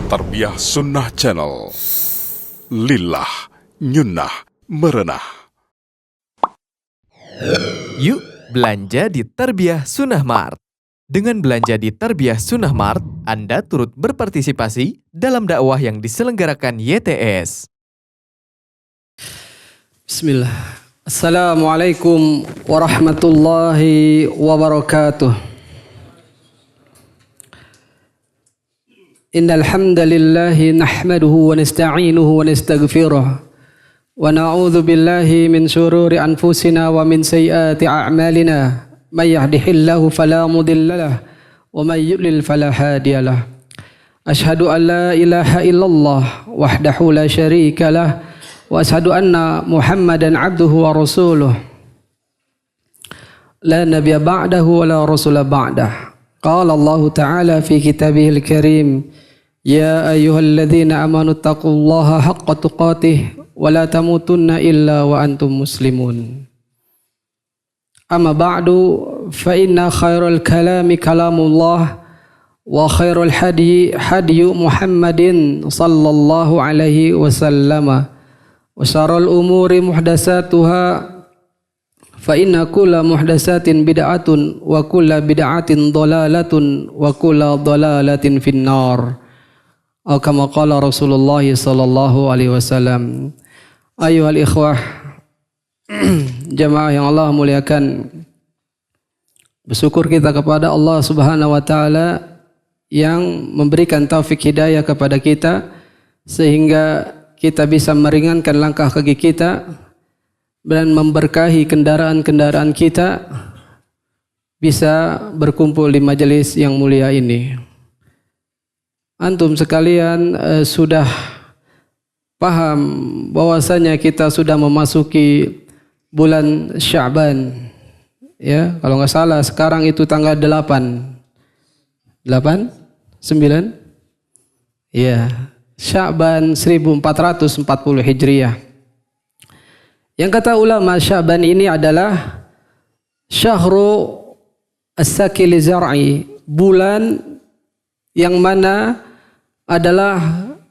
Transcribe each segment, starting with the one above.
Tarbiyah Sunnah Channel. Lillah, nyunnah, merenah. Yuk belanja di Tarbiyah Sunnah Mart. Dengan belanja di Tarbiyah Sunnah Mart, Anda turut berpartisipasi dalam dakwah yang diselenggarakan YTS. Bismillah. Assalamualaikum warahmatullahi wabarakatuh. Innal hamdalillahi nahmaduhu wa nasta'inuhu wa nastaghfiruh wa na'udzu billahi min shururi anfusina wa min sayyiati a'malina. May yahdihillahu fala mudilla lahu wa may yudlil fala hadiyalah. Asyhadu an la ilaha illallah wahdahu la syarika lah wa asyhadu anna Muhammadan abduhu wa rasuluh. La nabiyya ba'dahu wa la rasula ba'dah. Qala Allah Ta'ala fi kitabihil karim, ya ayyuhalladzina amanu taqullaha haqqa tuqatih wa la tamutunna illa wa antum muslimun. Amma ba'du, fa inna khairal kalami kalamullah wa khairul hadiyu Muhammadin sallallahu alaihi wasallam wa syarrul umuri muhdatsatuha fa inna kulla muhdatsatin bid'atun wa kulla bid'atin dhalalatun wa kulla dhalalatin finnar. Atau kama qala Rasulullah sallallahu alaihi wasallam. Ayyuhal ikhwah, jamaah yang Allah muliakan, bersyukur kita kepada Allah Subhanahu wa taala yang memberikan taufik hidayah kepada kita sehingga kita bisa meringankan langkah kaki kita dan memberkahi kendaraan-kendaraan kita bisa berkumpul di majelis yang mulia ini. Antum sekalian sudah paham bahwasanya kita sudah memasuki bulan Sya'ban. Ya, kalau nggak salah sekarang itu tanggal 8. 9? Ya, Sya'ban 1440 Hijriah. Yang kata ulama, Sya'ban ini adalah syahru as-sakil zar'i, bulan yang mana adalah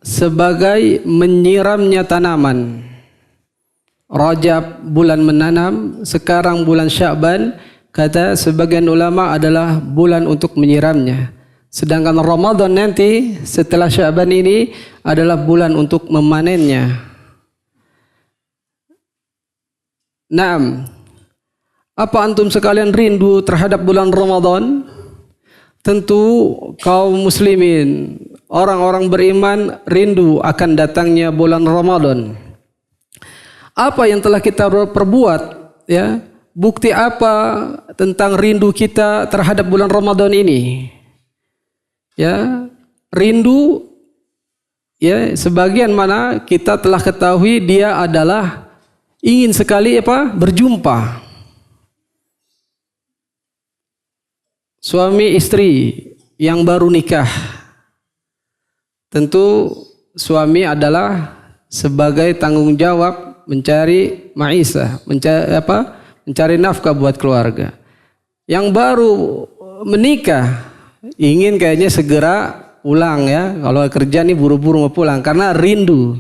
sebagai menyiramnya tanaman. Rajab bulan menanam, sekarang bulan Sya'ban kata sebagian ulama adalah bulan untuk menyiramnya. Sedangkan Ramadan nanti setelah Sya'ban ini adalah bulan untuk memanennya. Naam, apa antum sekalian rindu terhadap bulan Ramadan? Tentu kaum muslimin, orang-orang beriman rindu akan datangnya bulan Ramadan. Apa yang telah kita perbuat, ya? Bukti apa tentang rindu kita terhadap bulan Ramadan ini? Ya, rindu, ya, sebagian mana kita telah ketahui dia adalah ingin sekali berjumpa. Suami istri yang baru nikah, tentu suami adalah sebagai tanggung jawab mencari maisha, mencari nafkah buat keluarga. Yang baru menikah ingin kayaknya segera pulang, ya. Kalau kerja nih buru-buru mau pulang karena rindu,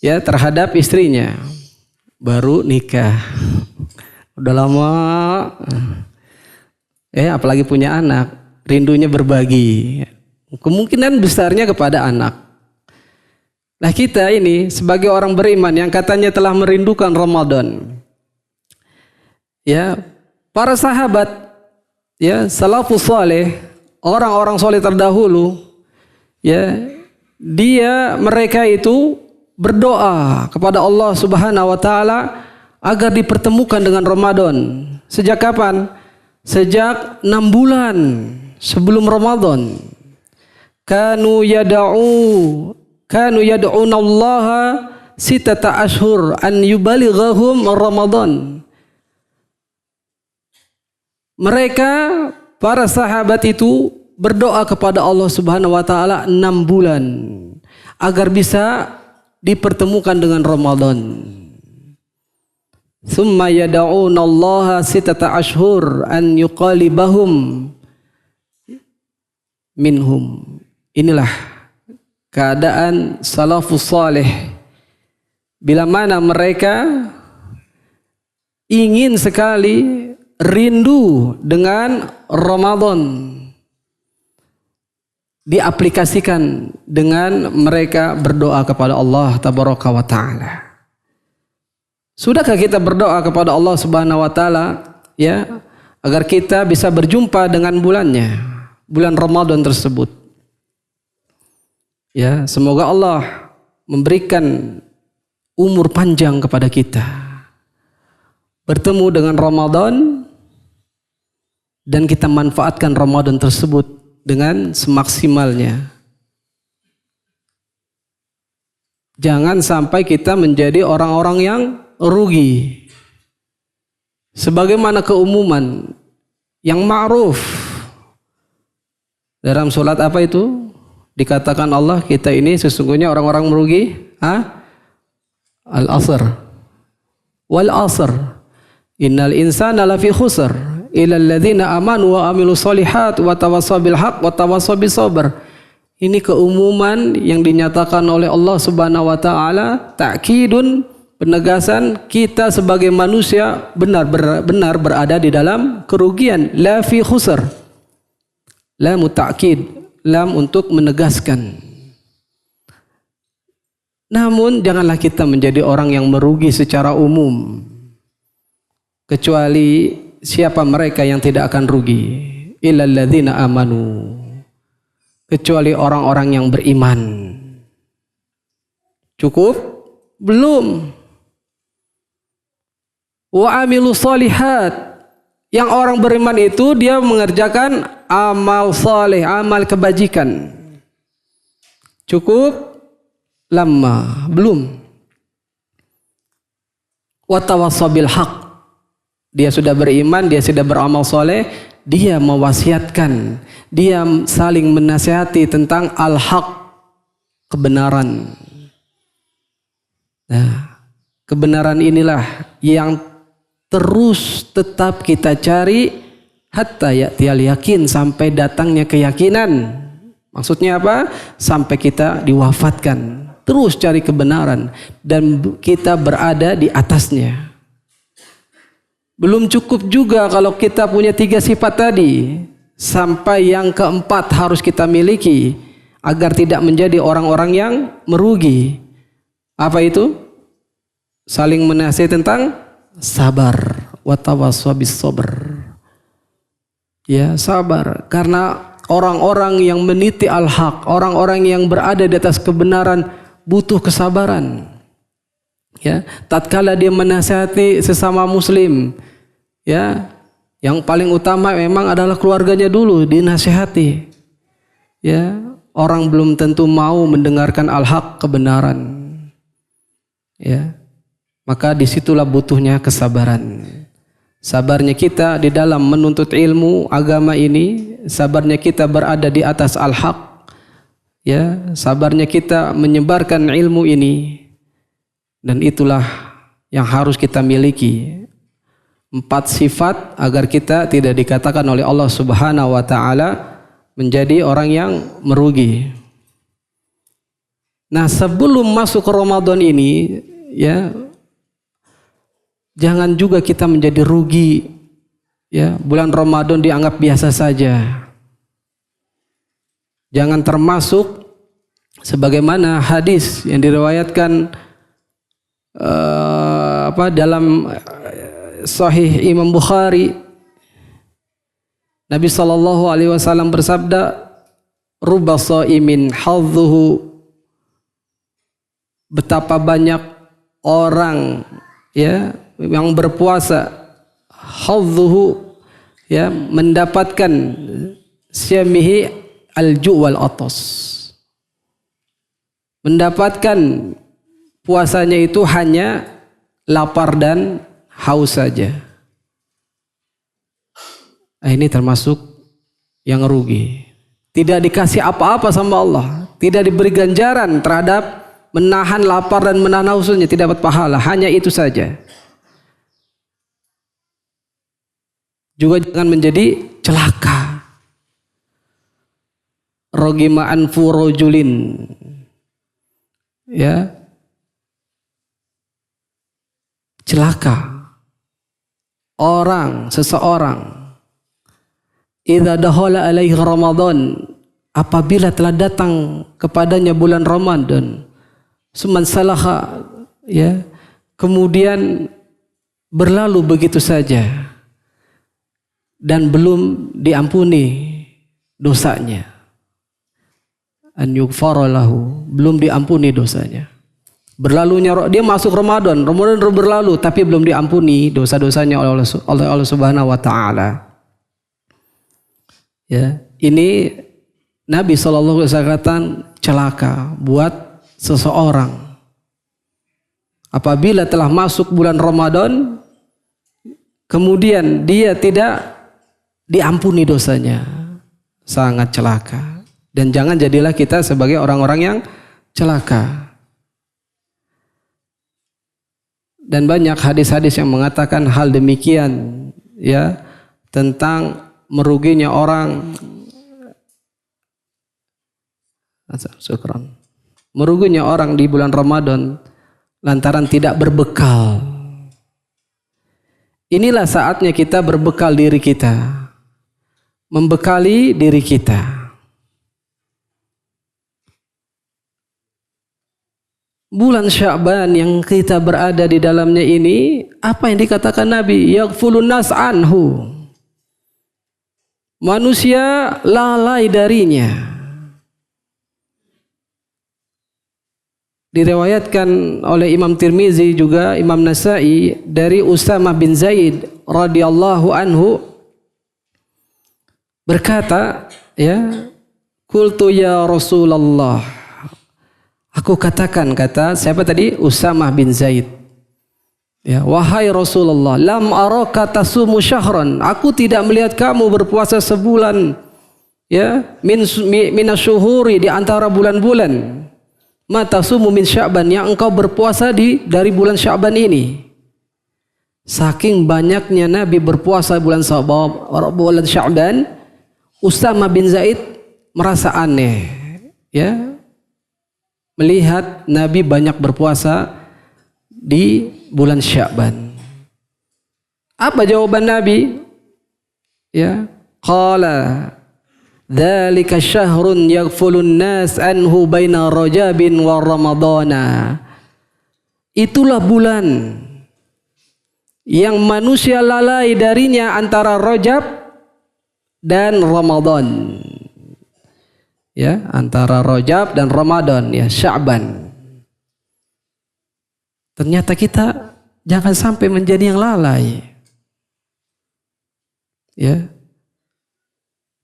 ya, terhadap istrinya. Baru nikah, udah lama, apalagi punya anak, rindunya berbagi, kemungkinan besarnya kepada anak. Nah, kita ini sebagai orang beriman yang katanya telah merindukan Ramadan, ya, para sahabat, ya, salafus saleh, orang-orang soleh terdahulu, ya, mereka itu berdoa kepada Allah Subhanahu wa taala agar dipertemukan dengan Ramadan. Sejak kapan? Sejak 6 bulan sebelum Ramadan. Kanu yad'una Allah sitata ashhur an yubalighahum Ramadan. Mereka para sahabat itu berdoa kepada Allah Subhanahu wa taala 6 bulan agar bisa dipertemukan dengan Ramadan. Tsumma yad'una Allah sitata ashhur an yuqalibahum minhum. Inilah keadaan salafus saleh, bila mana mereka ingin sekali rindu dengan Ramadan, diaplikasikan dengan mereka berdoa kepada Allah tabaraka wa ta'ala. Sudahkah kita berdoa kepada Allah Subhanahu wa taala ya, agar kita bisa berjumpa dengan bulannya, bulan Ramadan tersebut. Ya, semoga Allah memberikan umur panjang kepada kita, bertemu dengan Ramadan, dan kita manfaatkan Ramadan tersebut dengan semaksimalnya. Jangan sampai kita menjadi orang-orang yang rugi. Sebagaimana keumuman yang ma'ruf dalam sholat apa itu? Dikatakan Allah, kita ini sesungguhnya orang-orang merugi. Al-asr wal asr innal insana lafi khusr illa alladhina amanu wa amilu sholihat wa tawassaw bil haq wa tawassaw bis sabr. Ini keumuman yang dinyatakan oleh Allah Subhanahu wa taala, ta'kidun, penegasan kita sebagai manusia benar-benar berada di dalam kerugian. La fi khusr, lam ta'kid, lam untuk menegaskan. Namun janganlah kita menjadi orang yang merugi secara umum, kecuali siapa mereka yang tidak akan rugi? Illal ladzina amanu, kecuali orang-orang yang beriman. Cukup? Belum. Wa amilu sholihat, yang orang beriman itu dia mengerjakan amal saleh, amal kebajikan. Cukup? Lama, belum. Wa tawassaw bil haq, dia sudah beriman, dia sudah beramal soleh, dia mewasiatkan, dia saling menasihati tentang al-haq, kebenaran. Nah, kebenaran inilah yang terus tetap kita cari hatta ya'tiyal yakin, sampai datangnya keyakinan. Maksudnya apa? Sampai kita diwafatkan. Terus cari kebenaran dan kita berada di atasnya. Belum cukup juga kalau kita punya 3 sifat tadi, sampai yang keempat harus kita miliki agar tidak menjadi orang-orang yang merugi. Apa itu? Saling menasihati tentang sabar, wa tawassaw bis sabr. Ya, sabar, karena orang-orang yang meniti al-haq, orang-orang yang berada di atas kebenaran butuh kesabaran. Ya, tatkala dia menasihati sesama muslim, ya, yang paling utama memang adalah keluarganya dulu dinasihati. Ya, orang belum tentu mau mendengarkan al-haq, kebenaran. Ya, maka disitulah butuhnya kesabaran. Sabarnya kita di dalam menuntut ilmu agama ini, sabarnya kita berada di atas al-haq. Ya, sabarnya kita menyebarkan ilmu ini, dan itulah yang harus kita miliki. 4 sifat agar kita tidak dikatakan oleh Allah Subhanahu wa taala menjadi orang yang merugi. Nah, sebelum masuk ke Ramadan ini, ya, jangan juga kita menjadi rugi. Ya, bulan Ramadan dianggap biasa saja. Jangan termasuk sebagaimana hadis yang diriwayatkan dalam Sahih Imam Bukhari. Nabi sallallahu alaihi wasallam bersabda, "Rubba shaimin hadzuhu", betapa banyak orang ya yang berpuasa, hadzuhu ya, mendapatkan syamihi al-ju' wal atas, mendapatkan puasanya itu hanya lapar dan haus saja. Nah, ini termasuk yang rugi. Tidak dikasih apa-apa sama Allah, tidak diberi ganjaran terhadap menahan lapar dan menahan hausnya, tidak dapat pahala, hanya itu saja. Juga jangan menjadi celaka. Rogima anfu rojulin, ya, celaka seseorang idza dakhala alaihi Ramadan, apabila telah datang kepadanya bulan Ramadan, suman salaha, ya, kemudian berlalu begitu saja dan belum diampuni dosanya, an yughfara lahu, belum diampuni dosanya. Berlalunya dia masuk Ramadan berlalu tapi belum diampuni dosa-dosanya oleh Allah Subhanahu wa taala. Ya, ini Nabi SAW katakan celaka buat seseorang apabila telah masuk bulan Ramadan kemudian dia tidak diampuni dosanya, sangat celaka. Dan jangan jadilah kita sebagai orang-orang yang celaka. Dan banyak hadis-hadis yang mengatakan hal demikian, ya, tentang meruginya orang, meruginya orang di bulan Ramadan lantaran tidak berbekal. Inilah saatnya kita berbekal diri kita, membekali diri kita. Bulan Sya'ban yang kita berada di dalamnya ini, apa yang dikatakan Nabi? Yaghfulun nas anhu. Manusia lalai darinya. Diriwayatkan oleh Imam Tirmizi juga Imam Nasai dari Usamah bin Zaid radhiyallahu anhu berkata, ya, qultu ya Rasulullah, aku katakan, kata siapa tadi? Usamah bin Zaid, ya, wahai Rasulullah, lam araka tasumu syahran, aku tidak melihat kamu berpuasa sebulan, ya, minasyuhuri, di antara bulan-bulan, mata sumu min Sya'ban, yang engkau berpuasa dari bulan Sya'ban ini. Saking banyaknya Nabi berpuasa bulan Sya'ban, Usamah bin Zaid merasa aneh, ya, melihat Nabi banyak berpuasa di bulan Sya'ban. Apa jawaban Nabi? Ya, qala dzalika syahrun yaghfulun nas anhu baina Rajabin wa Ramadana. Itulah bulan yang manusia lalai darinya antara Rajab dan Ramadan. Ya, antara Rajab dan Ramadan, ya, Sya'ban. Ternyata kita jangan sampai menjadi yang lalai. Ya.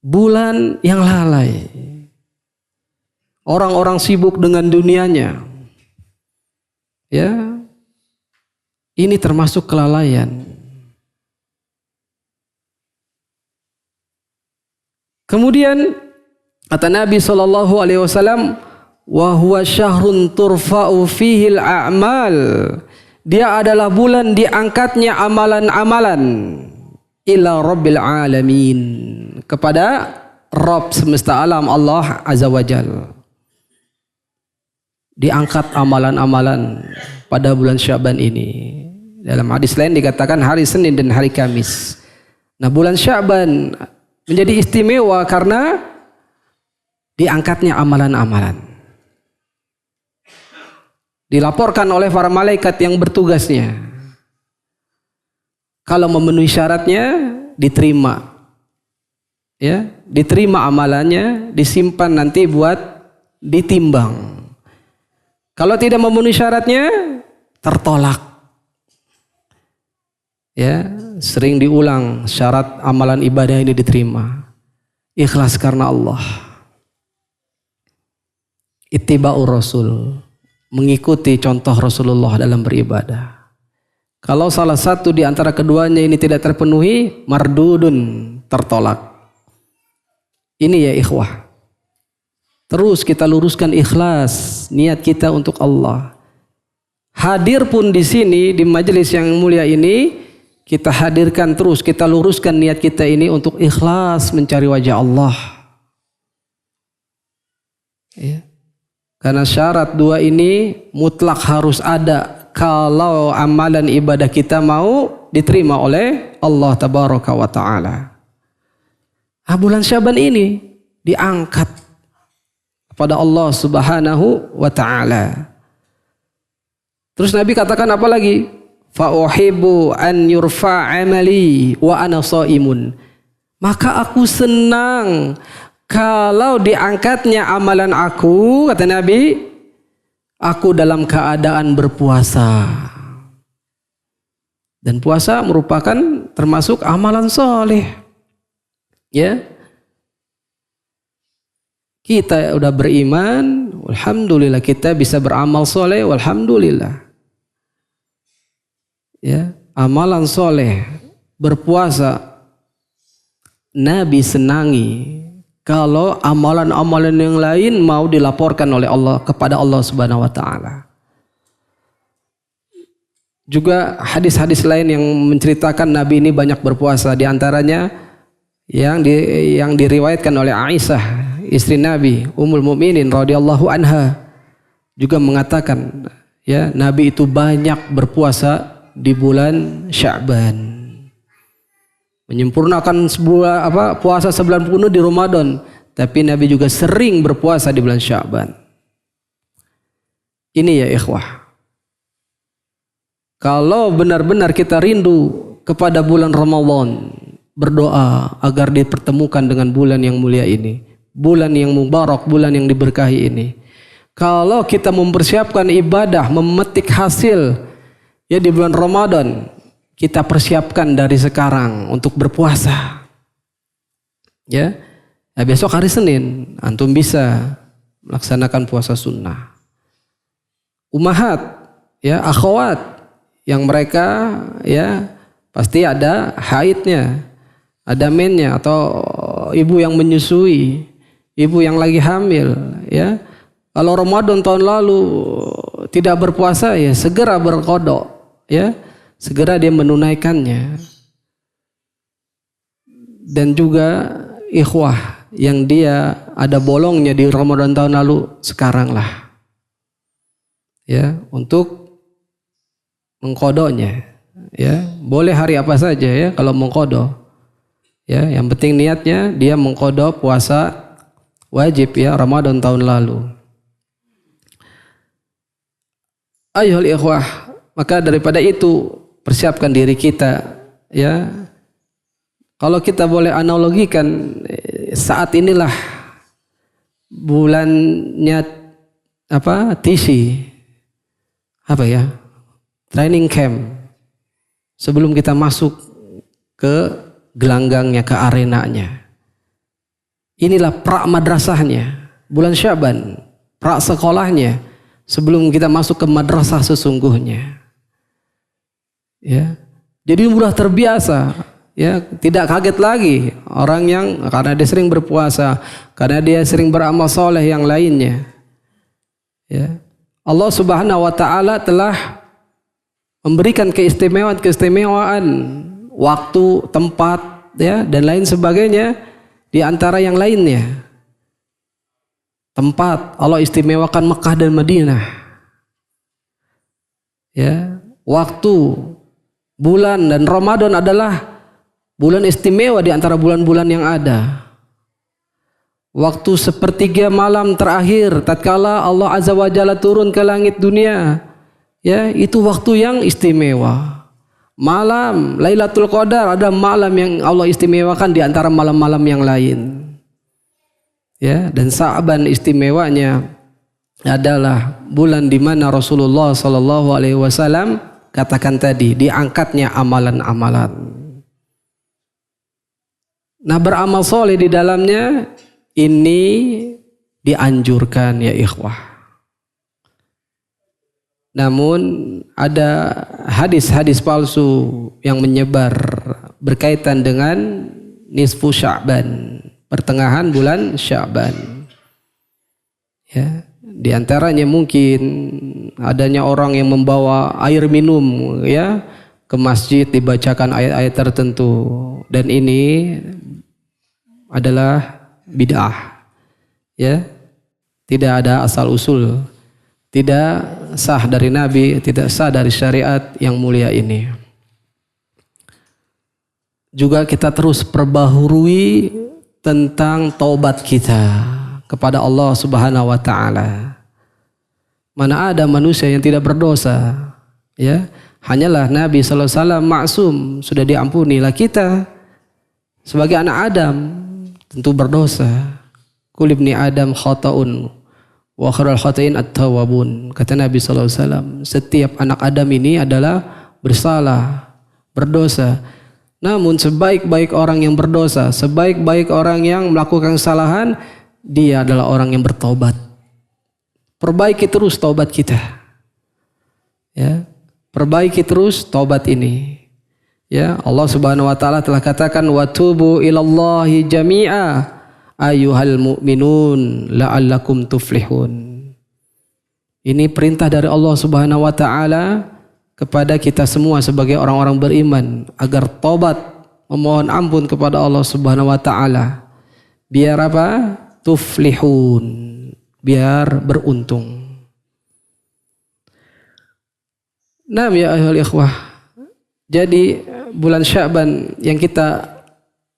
Bulan yang lalai. Orang-orang sibuk dengan dunianya. Ya. Ini termasuk kelalaian. Kemudian kata Nabi SAW, wa huwa syahrun turfa'u fihil a'mal. Dia adalah bulan diangkatnya amalan-amalan ila rabbil alamin, kepada Rabb semesta alam, Allah Azza wa Jalla. Diangkat amalan-amalan pada bulan Sya'ban ini. Dalam hadis lain dikatakan hari Senin dan hari Kamis. Nah, bulan Sya'ban menjadi istimewa karena diangkatnya amalan-amalan. Dilaporkan oleh para malaikat yang bertugasnya. Kalau memenuhi syaratnya, diterima. Ya, diterima amalannya, disimpan nanti buat ditimbang. Kalau tidak memenuhi syaratnya, tertolak. Ya, sering diulang syarat amalan ibadah ini diterima. Ikhlas karena Allah. Ittiba'ur Rasul, mengikuti contoh Rasulullah dalam beribadah. Kalau salah satu di antara keduanya ini tidak terpenuhi, mardudun, tertolak. Ini ya ikhwah. Terus kita luruskan ikhlas, niat kita untuk Allah. Hadir pun di sini di majelis yang mulia ini, kita hadirkan terus, kita luruskan niat kita ini untuk ikhlas mencari wajah Allah. Ya. Karena syarat dua ini mutlak harus ada kalau amalan ibadah kita mau diterima oleh Allah Tabaraka wa Ta'ala. Bulan Syaban ini diangkat kepada Allah Subhanahu wa Ta'ala. Terus Nabi katakan apa lagi? Fa uhibbu an yurfa amali wa ana shaimun. Maka aku senang kalau diangkatnya amalan aku, kata Nabi, aku dalam keadaan berpuasa. Dan puasa merupakan termasuk amalan soleh. Ya, kita udah beriman, alhamdulillah kita bisa beramal soleh, alhamdulillah. Ya, amalan soleh, berpuasa, Nabi senangi kalau amalan-amalan yang lain mau dilaporkan oleh Allah kepada Allah Subhanahu wa Ta'ala. Juga hadis-hadis lain yang menceritakan Nabi ini banyak berpuasa, di antaranya yang diriwayatkan oleh Aisyah, istri Nabi, Ummul Mukminin radhiyallahu anha, juga mengatakan, ya, Nabi itu banyak berpuasa di bulan Sya'ban. Menyempurnakan puasa sebulan penuh di Ramadan, tapi Nabi juga sering berpuasa di bulan Sya'ban. Ini ya ikhwah. Kalau benar-benar kita rindu kepada bulan Ramadan, berdoa agar dipertemukan dengan bulan yang mulia ini, bulan yang mubarak, bulan yang diberkahi ini. Kalau kita mempersiapkan ibadah, memetik hasil ya di bulan Ramadan, kita persiapkan dari sekarang untuk berpuasa. Ya, besok hari Senin antum bisa melaksanakan puasa sunnah. Ummahat, ya, akhwat yang mereka ya pasti ada haidnya, ada mennya, atau ibu yang menyusui, ibu yang lagi hamil, ya. Kalau Ramadan tahun lalu tidak berpuasa, ya segera berqada, ya. Segera dia menunaikannya. Dan juga ikhwah yang dia ada bolongnya di Ramadan tahun lalu, sekaranglah, ya, untuk mengqadanya, ya. Boleh hari apa saja, ya, kalau mengqada, ya, yang penting niatnya dia mengqada puasa wajib, ya, Ramadan tahun lalu. Ayohal ikhwah, maka daripada itu persiapkan diri kita, ya. Kalau kita boleh analogikan, saat inilah bulannya TC, training camp, sebelum kita masuk ke gelanggangnya, ke arenanya. Inilah pra madrasahnya, bulan Syaban, pra sekolahnya, sebelum kita masuk ke madrasah sesungguhnya. Ya, jadi mudah terbiasa, ya, tidak kaget lagi orang yang karena dia sering berpuasa, karena dia sering beramal soleh yang lainnya. Ya, Allah Subhanahu wa Ta'ala telah memberikan keistimewaan waktu, tempat, ya, dan lain sebagainya. Di antara yang lainnya, tempat Allah istimewakan Mekah dan Madinah, ya. Waktu, bulan, dan Ramadan adalah bulan istimewa di antara bulan-bulan yang ada. Waktu sepertiga malam terakhir tatkala Allah Azza wa Jalla turun ke langit dunia, ya, itu waktu yang istimewa. Malam Lailatul Qadar ada malam yang Allah istimewakan di antara malam-malam yang lain. Ya, dan Sa'ban istimewanya adalah bulan di mana Rasulullah sallallahu alaihi wasallam katakan tadi diangkatnya amalan-amalan. Nah, beramal soleh di dalamnya ini dianjurkan, ya ikhwah. Namun ada hadis-hadis palsu yang menyebar berkaitan dengan nisfu Sya'ban, pertengahan bulan Sya'ban. Ya, di antaranya mungkin adanya orang yang membawa air minum, ya, ke masjid, dibacakan ayat-ayat tertentu, dan ini adalah bid'ah, ya, tidak ada asal usul, tidak sah dari Nabi, tidak sah dari syariat yang mulia ini. Juga kita terus perbaharui tentang taubat kita kepada Allah Subhanahu wa taala. Mana ada manusia yang tidak berdosa, ya? Hanyalah Nabi sallallahu alaihi wasallam maksum, sudah diampuni. Lah kita sebagai anak Adam tentu berdosa. Kul ibni Adam khata'un wa khairul khata'in at-tawwabun. Kata Nabi sallallahu alaihi wasallam, setiap anak Adam ini adalah bersalah, berdosa. Namun sebaik-baik orang yang berdosa, sebaik-baik orang yang melakukan kesalahan, dia adalah orang yang bertobat. Perbaiki terus taubat kita. Ya, perbaiki terus taubat ini. Ya, Allah Subhanahu wa taala telah katakan wa tubu ilallahi jami'a ayyuhal mu'minun la'allakum tuflihun. Ini perintah dari Allah Subhanahu wa taala kepada kita semua sebagai orang-orang beriman agar tobat, memohon ampun kepada Allah Subhanahu wa taala. Biar apa? Tuflihun. Biar beruntung. Naam ya ayyuhal ikhwah. Jadi bulan Sya'ban yang kita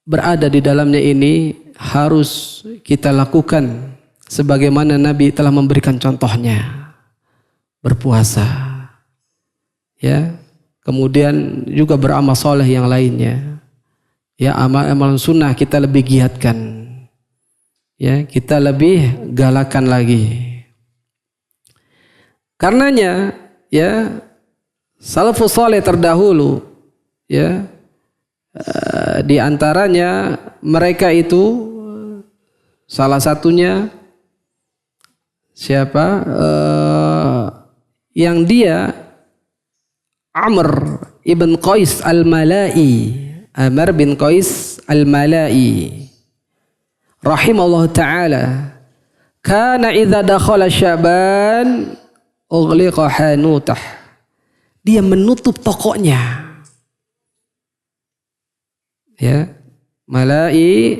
berada di dalamnya ini harus kita lakukan sebagaimana Nabi telah memberikan contohnya. Berpuasa. Ya, kemudian juga beramal soleh yang lainnya. Ya, amal sunnah kita lebih giatkan. Ya, kita lebih galakan lagi. Karenanya, ya, salafus soleh terdahulu, ya, di antaranya mereka itu salah satunya siapa? Yang dia Amr ibn Qais al-Mala'i, Amr bin Qais al-Mala'i rahimahullah ta'ala, kana idza dakhala Sya'ban ughliqa hanutah. Dia menutup tokonya. Ya, Mala'i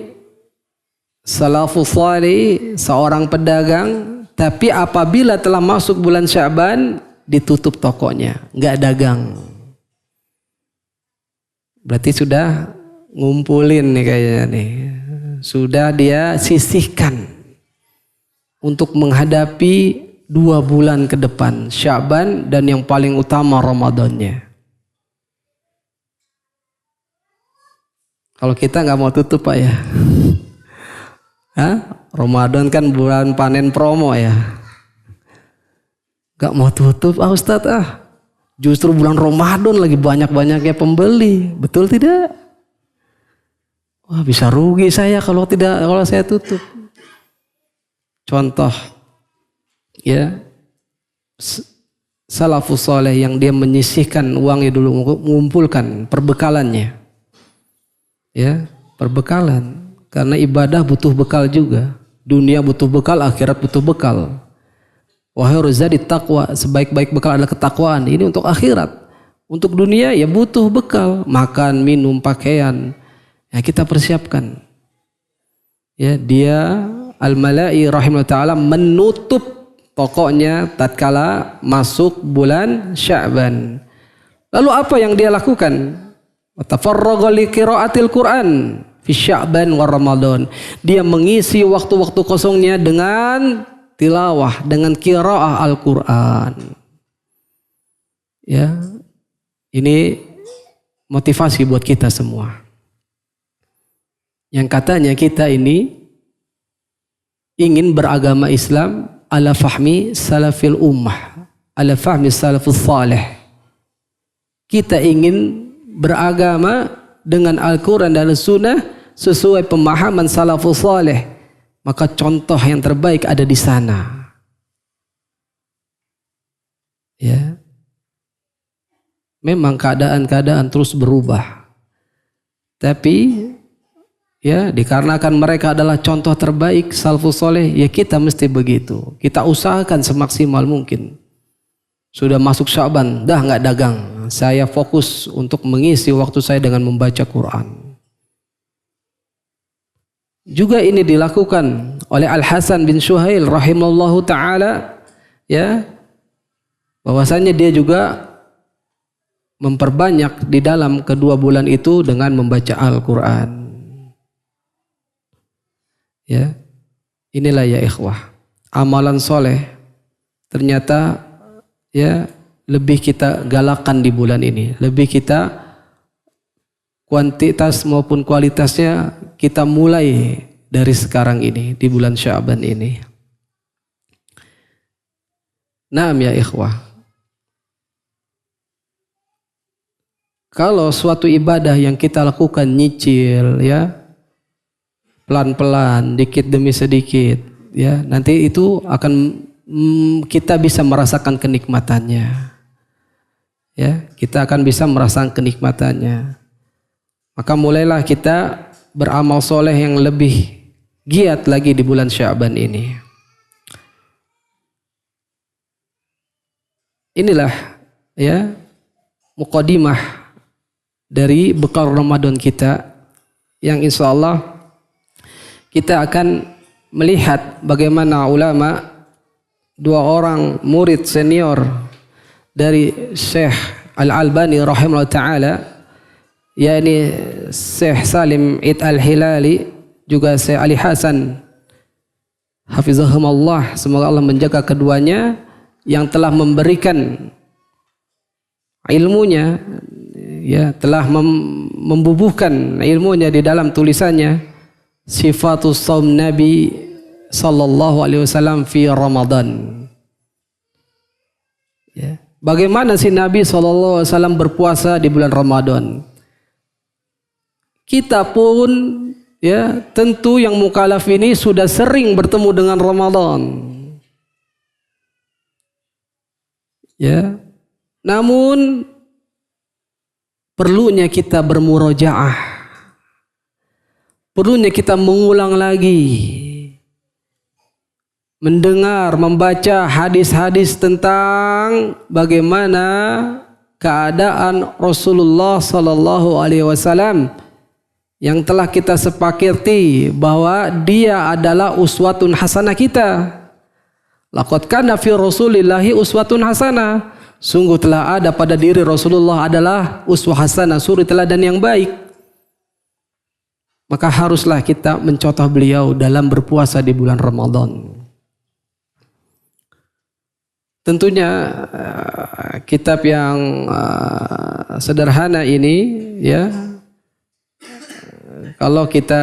salafus salih, seorang pedagang, tapi apabila telah masuk bulan Sya'ban ditutup tokonya, nggak dagang. Berarti sudah ngumpulin nih kayaknya nih. Sudah dia sisihkan untuk menghadapi 2 bulan ke depan, Sya'ban dan yang paling utama Ramadannya. Kalau kita nggak mau tutup Pak ya. Hah? Ramadan kan bulan panen promo ya. Gak mau tutup Ustadz Justru bulan Ramadan lagi banyak-banyaknya pembeli. Betul tidak? Wah, bisa rugi saya kalau saya tutup. Contoh ya, salafus soleh yang dia menyisihkan uangnya dulu, mengumpulkan perbekalannya. Ya, perbekalan. Karena ibadah butuh bekal juga. Dunia butuh bekal, akhirat butuh bekal. Wahai rozadi taqwa, sebaik-baik bekal adalah ketakwaan. Ini untuk akhirat. Untuk dunia ya butuh bekal, makan, minum, pakaian. Ya kita persiapkan. Ya, dia Al-Mala'i rahimahullah ta'ala menutup tokonya tatkala masuk bulan Sya'ban. Lalu apa yang dia lakukan? Tafarragha li qiraatil Qur'an fi Sya'ban wa Ramadan. Dia mengisi waktu-waktu kosongnya dengan tilawah, dengan qiraah Al-Quran. Ya, ini motivasi buat kita semua. Yang katanya kita ini ingin beragama Islam ala fahmi salafil ummah, ala fahmi salafus salih. Kita ingin beragama dengan Al-Quran dan Sunnah sesuai pemahaman salafus salih. Maka contoh yang terbaik ada di sana. Ya. Memang keadaan-keadaan terus berubah. Tapi ya, dikarenakan mereka adalah contoh terbaik salafus saleh, ya kita mesti begitu. Kita usahakan semaksimal mungkin. Sudah masuk Sya'ban, dah nggak dagang. Saya fokus untuk mengisi waktu saya dengan membaca Quran. Juga ini dilakukan oleh Al-Hasan bin Suhail rahimallahu taala, ya, bahwasanya dia juga memperbanyak di dalam kedua bulan itu dengan membaca Al-Qur'an. Ya. Inilah ya ikhwah, amalan soleh ternyata ya lebih kita galakan di bulan ini, lebih kita kuantitas maupun kualitasnya kita mulai dari sekarang ini di bulan Sya'ban ini. Naam ya ikhwah, kalau suatu ibadah yang kita lakukan nyicil, ya, pelan-pelan, dikit demi sedikit, ya, nanti itu akan kita bisa merasakan kenikmatannya. Ya, kita akan bisa merasakan kenikmatannya. Maka mulailah kita beramal soleh yang lebih giat lagi di bulan Sya'ban ini. Inilah ya muqaddimah dari bekal Ramadan kita, yang insya Allah kita akan melihat bagaimana ulama, dua orang murid senior dari Syekh Al-Albani rahimahullah ta'ala, yakni Syekh Salim Id Al-Hilali, juga Syekh Ali Hasan hafizahumullah, semoga Allah menjaga keduanya, yang telah memberikan ilmunya, ya, telah membubuhkan ilmunya di dalam tulisannya Sifatus Shaum Nabi sallallahu alaihi wasallam fi Ramadan. Ya. Bagaimana si Nabi sallallahu alaihi wasallam berpuasa di bulan Ramadan? Kita pun, ya, tentu yang mukallaf ini sudah sering bertemu dengan Ramadan. Ya. Namun perlunya kita bermurojaah. Perlunya kita mengulang lagi, mendengar, membaca hadis-hadis tentang bagaimana keadaan Rasulullah sallallahu alaihi wasallam yang telah kita sepakati bahwa dia adalah uswatun hasanah kita. Laqad kana fi Rasulillahi uswatun hasanah. Sungguh telah ada pada diri Rasulullah adalah uswah hasanah, suri teladan yang baik. Maka haruslah kita mencontoh beliau dalam berpuasa di bulan Ramadan. Tentunya kitab yang sederhana ini, ya, kalau kita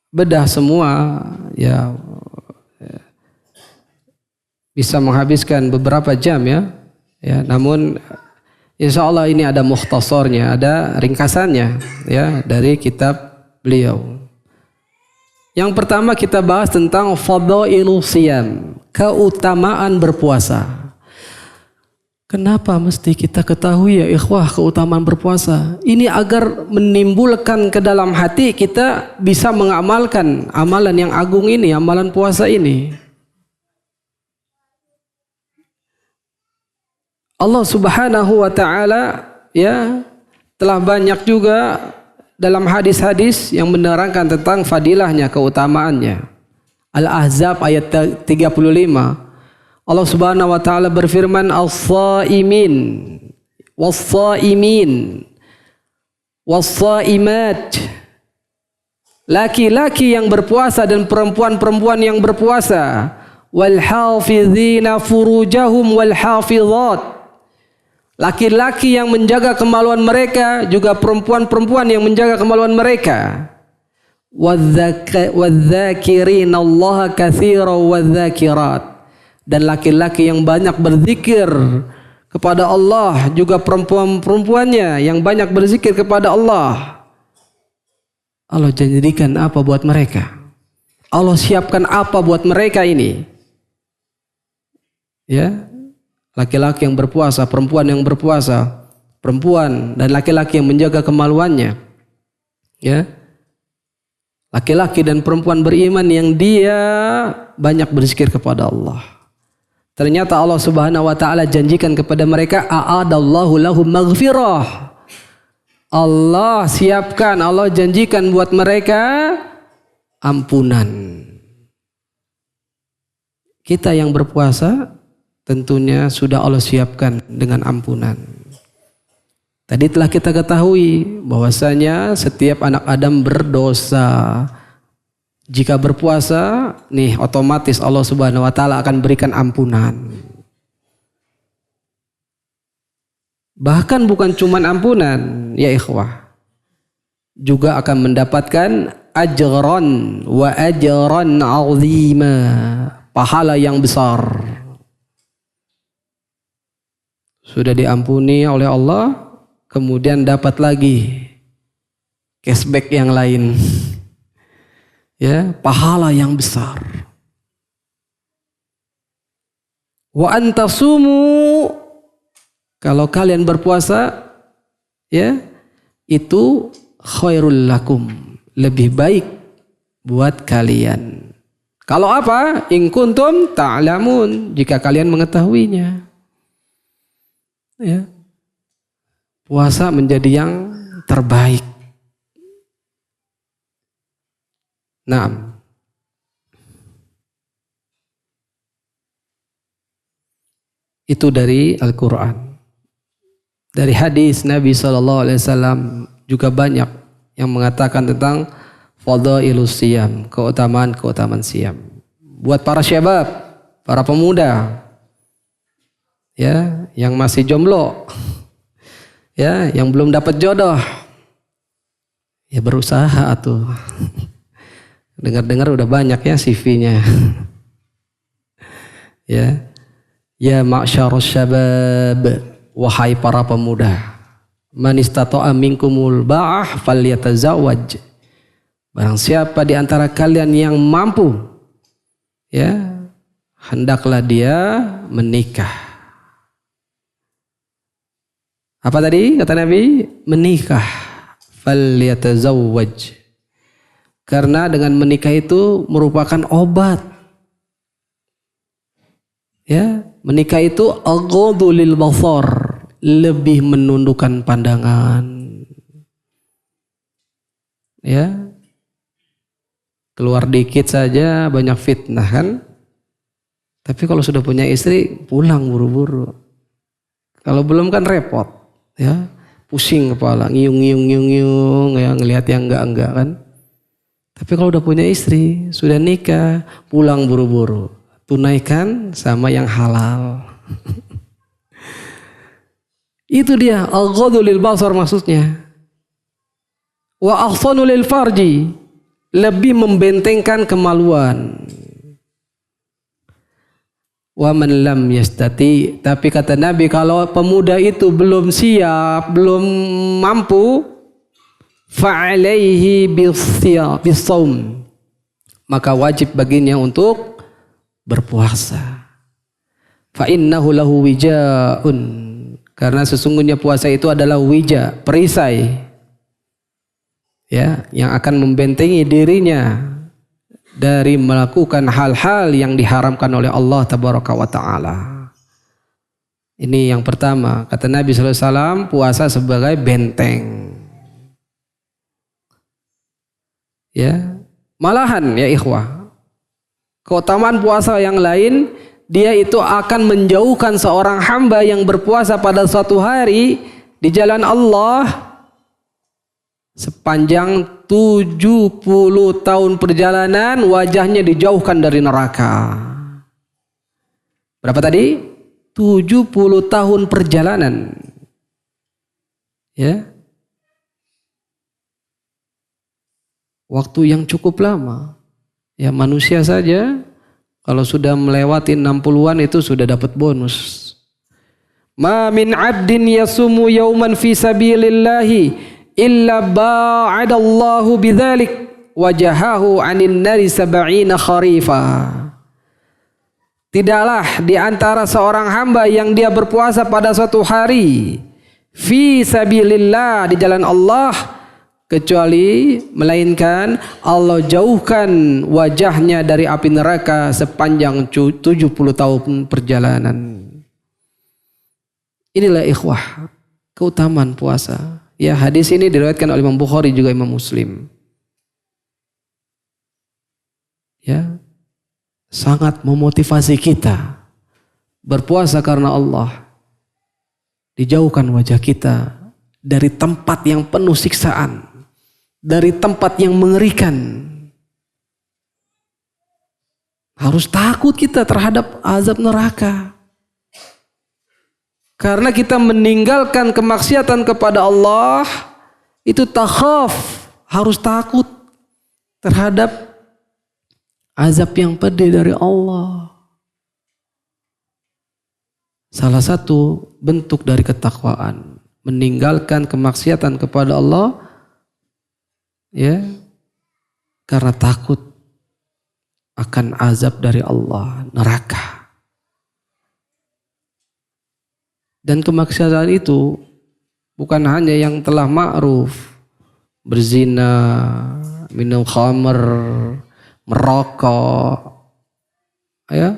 bedah semua, ya, bisa menghabiskan beberapa jam, ya. Ya, namun insya Allah ini ada mukhtasarnya, ada ringkasannya, ya, dari kitab beliau. Yang pertama kita bahas tentang fadhailus shiyam, keutamaan berpuasa. Kenapa mesti kita ketahui ya ikhwah keutamaan berpuasa? Ini agar menimbulkan ke dalam hati kita bisa mengamalkan amalan yang agung ini, amalan puasa ini. Allah Subhanahu wa taala, ya, telah banyak juga dalam hadis-hadis yang menerangkan tentang fadilahnya, keutamaannya. Al-Ahzab ayat 35. Allah Subhanahu wa taala berfirman, "As-shaimin was-shaimin was-shaimat." Laki-laki yang berpuasa dan perempuan-perempuan yang berpuasa. Wal hafizina furujahum wal hafizat. Laki-laki yang menjaga kemaluan mereka, juga perempuan-perempuan yang menjaga kemaluan mereka. Wadzakirin Allah katsiran wadzakirat. Dan laki-laki yang banyak berzikir kepada Allah, juga perempuan-perempuannya yang banyak berzikir kepada Allah. Allah jadikan apa buat mereka? Allah siapkan apa buat mereka ini? Ya. Laki-laki yang berpuasa, perempuan yang berpuasa, perempuan dan laki-laki yang menjaga kemaluannya, ya, laki-laki dan perempuan beriman yang dia banyak berzikir kepada Allah. Ternyata Allah Subhanahu wa taala janjikan kepada mereka, a'adallahu lahum maghfirah. Allah siapkan, Allah janjikan buat mereka ampunan. Kita yang berpuasa tentunya sudah Allah siapkan dengan ampunan. Tadi telah kita ketahui bahwasanya setiap anak Adam berdosa. Jika berpuasa, nih otomatis Allah Subhanahu wa taala akan berikan ampunan. Bahkan bukan cuman ampunan, ya ikhwah. Juga akan mendapatkan ajran wa ajran 'azima, pahala yang besar. Sudah diampuni oleh Allah, kemudian dapat lagi cashback yang lain. Ya, pahala yang besar. Wa antasumu, kalau kalian berpuasa, ya, itu khairul lakum, lebih baik buat kalian. Kalau apa? In kuntum ta'lamun, jika kalian mengetahuinya. Ya. Puasa menjadi yang terbaik. Nah, itu dari Al-Quran. Dari hadis Nabi SAW juga banyak yang mengatakan tentang fadailus siyam, keutamaan siyam. Buat para syabab, para pemuda, ya, yang masih jomblo, ya, yang belum dapat jodoh, ya berusaha tuh. Dengar-dengar udah banyak ya CV-nya. Ya, ya ma'syarus syabab, wahai para pemuda, man istata'a minkumul ba'ah falyatazawwaj. Barang siapa di antara kalian yang mampu, ya, hendaklah dia menikah. Apa tadi kata Nabi? Menikah. Falyatazawwaj. Karena dengan menikah itu merupakan obat. Ya, menikah itu aghaddu lil basar, lebih menundukkan pandangan. Ya. Keluar dikit saja banyak fitnah kan? Tapi kalau sudah punya istri, pulang buru-buru. Kalau belum kan repot, ya. Pusing kepala, ngiung ya, ngelihat yang enggak kan? Tapi kalau udah punya istri, sudah nikah, pulang buru-buru. Tunaikan sama yang halal. Itu dia al-ghaddu lil basar maksudnya. Wa ahsanu lil farji, lebih membentengkan kemaluan. Wa man lam yastati, tapi kata Nabi kalau pemuda itu belum siap, belum mampu, fa'alaihi bis-shaum, maka wajib baginya untuk berpuasa. Fa innahu lahu wijaun, karena sesungguhnya puasa itu adalah wija, perisai, ya, yang akan membentengi dirinya dari melakukan hal-hal yang diharamkan oleh Allah tabaraka wa ta'ala. Ini yang pertama, kata Nabi SAW, puasa sebagai benteng. Ya, malahan ya ikhwah, keutamaan puasa yang lain, dia itu akan menjauhkan seorang hamba yang berpuasa pada suatu hari di jalan Allah sepanjang 70 tahun perjalanan, wajahnya dijauhkan dari neraka. Berapa tadi? 70 tahun perjalanan. Ya. Waktu yang cukup lama. Ya, manusia saja kalau sudah melewati 60-an itu sudah dapat bonus. Ma min 'abdin yasumu yauman fi sabilillahi illa ba'adallahu bidzalik wajahahu 'anil nari 70 kharifa. Tidaklah di antara seorang hamba yang dia berpuasa pada suatu hari fi sabilillah, di jalan Allah, kecuali melainkan Allah jauhkan wajahnya dari api neraka sepanjang 70 tahun perjalanan. Inilah ikhwah keutamaan puasa. Ya, hadis ini diriwayatkan oleh Imam Bukhari juga Imam Muslim. Ya, sangat memotivasi kita berpuasa karena Allah. Dijauhkan wajah kita dari tempat yang penuh siksaan, dari tempat yang mengerikan. Harus takut kita terhadap azab neraka. Karena kita meninggalkan kemaksiatan kepada Allah, itu takhaf, harus takut terhadap azab yang pedih dari Allah. Salah satu bentuk dari ketakwaan, meninggalkan kemaksiatan kepada Allah, ya, karena takut akan azab dari Allah, neraka. Dan kemaksiatan itu bukan hanya yang telah ma'ruf, berzina, minum khamr, merokok, ya.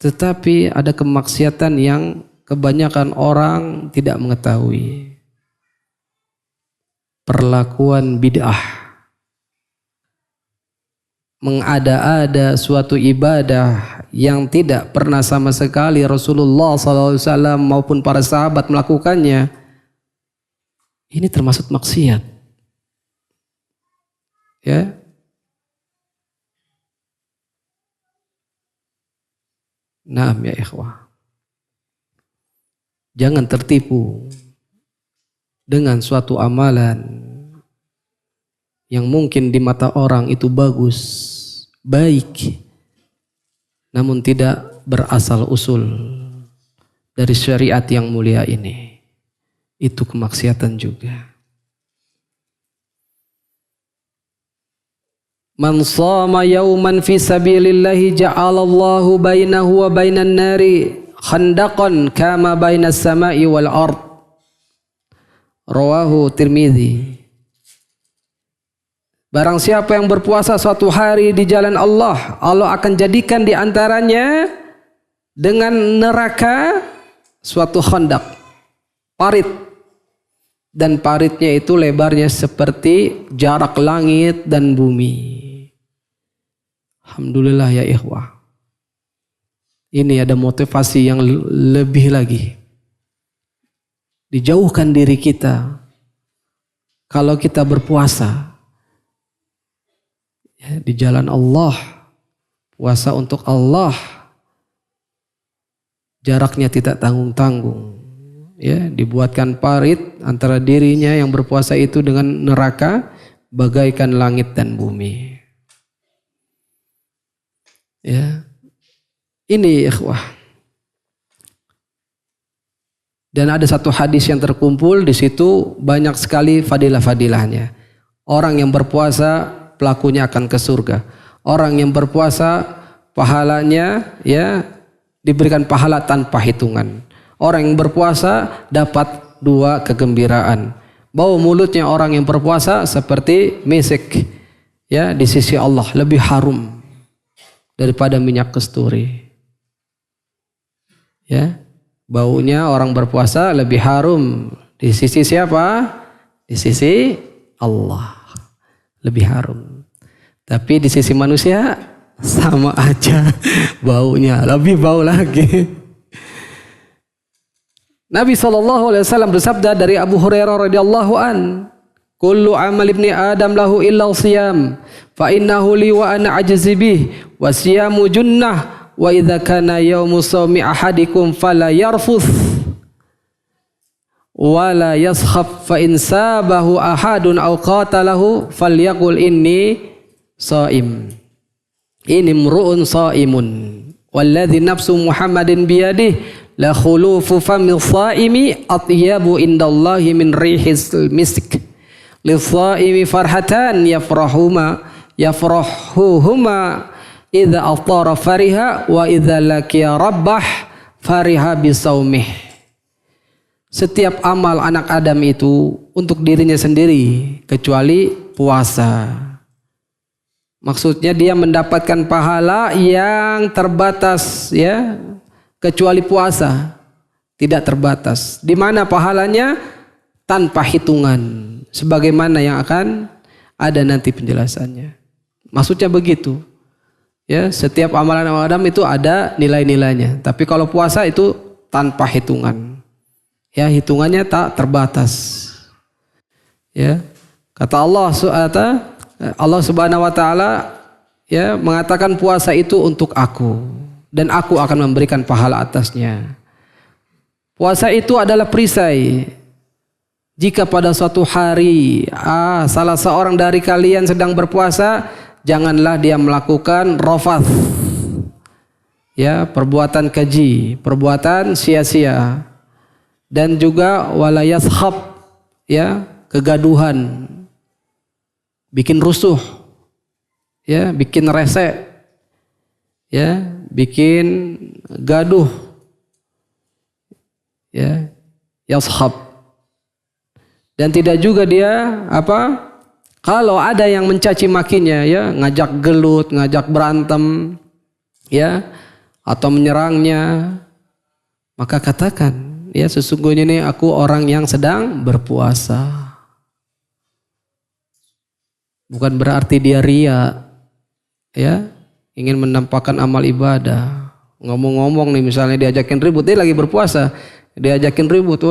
Tetapi ada kemaksiatan yang kebanyakan orang tidak mengetahui. Perlakuan bid'ah. Mengada-ada suatu ibadah yang tidak pernah sama sekali Rasulullah SAW maupun para sahabat melakukannya. Ini termasuk maksiat. Ya. Naam ya ikhwah. Jangan tertipu dengan suatu amalan yang mungkin di mata orang itu bagus, baik, namun tidak berasal usul dari syariat yang mulia ini. Itu kemaksiatan juga. Man shama yawman fi sabilillahi ja'alallahu bainahu wa bainan nari khandaqan kama bainas sama'i wal ard. Rawahu Tirmidzi. Barang siapa yang berpuasa suatu hari di jalan Allah, Allah akan jadikan di antaranya dengan neraka suatu khandaq, parit. Dan paritnya itu lebarnya seperti jarak langit dan bumi. Alhamdulillah ya ikhwah. Ini ada motivasi yang lebih lagi. Dijauhkan diri kita. Kalau kita berpuasa ya, di jalan Allah, puasa untuk Allah, jaraknya tidak tanggung-tanggung. Ya, dibuatkan parit antara dirinya yang berpuasa itu dengan neraka bagaikan langit dan bumi. Ya. Ini ikhwah. Dan ada satu hadis yang terkumpul di situ banyak sekali fadilah-fadilahnya. Orang yang berpuasa pelakunya akan ke surga. Orang yang berpuasa pahalanya ya diberikan pahala tanpa hitungan. Orang yang berpuasa dapat 2 kegembiraan. Bau mulutnya orang yang berpuasa seperti misik ya di sisi Allah, lebih harum daripada minyak kasturi. Ya, baunya orang berpuasa lebih harum di sisi siapa? Di sisi Allah. Lebih harum. Tapi di sisi manusia sama aja baunya, lebih bau lagi. Nabi SAW bersabda dari Abu Hurairah radhiyallahu an, "Kullu amal ibni Adam lahu illa siyam, fa innahu li wa ana ajzi bih, wa siyamu junnah, wa idza kana yaumu shaumi ahadikum fala yarfuth wa la yaskhab, fa in sabahu ahadun aw qatalahu falyaqul inni shaim. Ini mru'un shaimun, walladzi nafsu Muhammadin biyadihi la khulufu famil shaimi atyabu indallahi min rihis misk. Lis-shaimi farhatan yafrahuhuma idza aftara fariha wa idza laqiya rabbah fariha bisaumih." Setiap amal anak Adam itu untuk dirinya sendiri kecuali puasa. Maksudnya dia mendapatkan pahala yang terbatas ya. Kecuali puasa tidak terbatas. Di mana pahalanya? tanpa hitungan, sebagaimana yang akan ada nanti penjelasannya. Maksudnya begitu. Ya, setiap amalan Adam itu ada nilai-nilainya. Tapi kalau puasa itu tanpa hitungan. Ya, hitungannya tak terbatas. Ya. Kata Allah Subhanahu wa taala ya mengatakan puasa itu untuk aku dan aku akan memberikan pahala atasnya. Puasa itu adalah perisai. Jika pada suatu hari salah seorang dari kalian sedang berpuasa, janganlah dia melakukan rafath, ya, perbuatan keji, perbuatan sia-sia, dan juga wala yashab, ya, kegaduhan, bikin rusuh, ya, bikin rese, ya, bikin gaduh, ya, yashab. Dan tidak juga dia kalau ada yang mencaci makinya, ya, ngajak gelut, ngajak berantem, ya, atau menyerangnya, maka katakan, ya, sesungguhnya ini aku orang yang sedang berpuasa. Bukan berarti dia ria, ya, ingin menampakkan amal ibadah. Ngomong-ngomong nih, misalnya diajakin ribut, dia lagi berpuasa, diajakin ribut,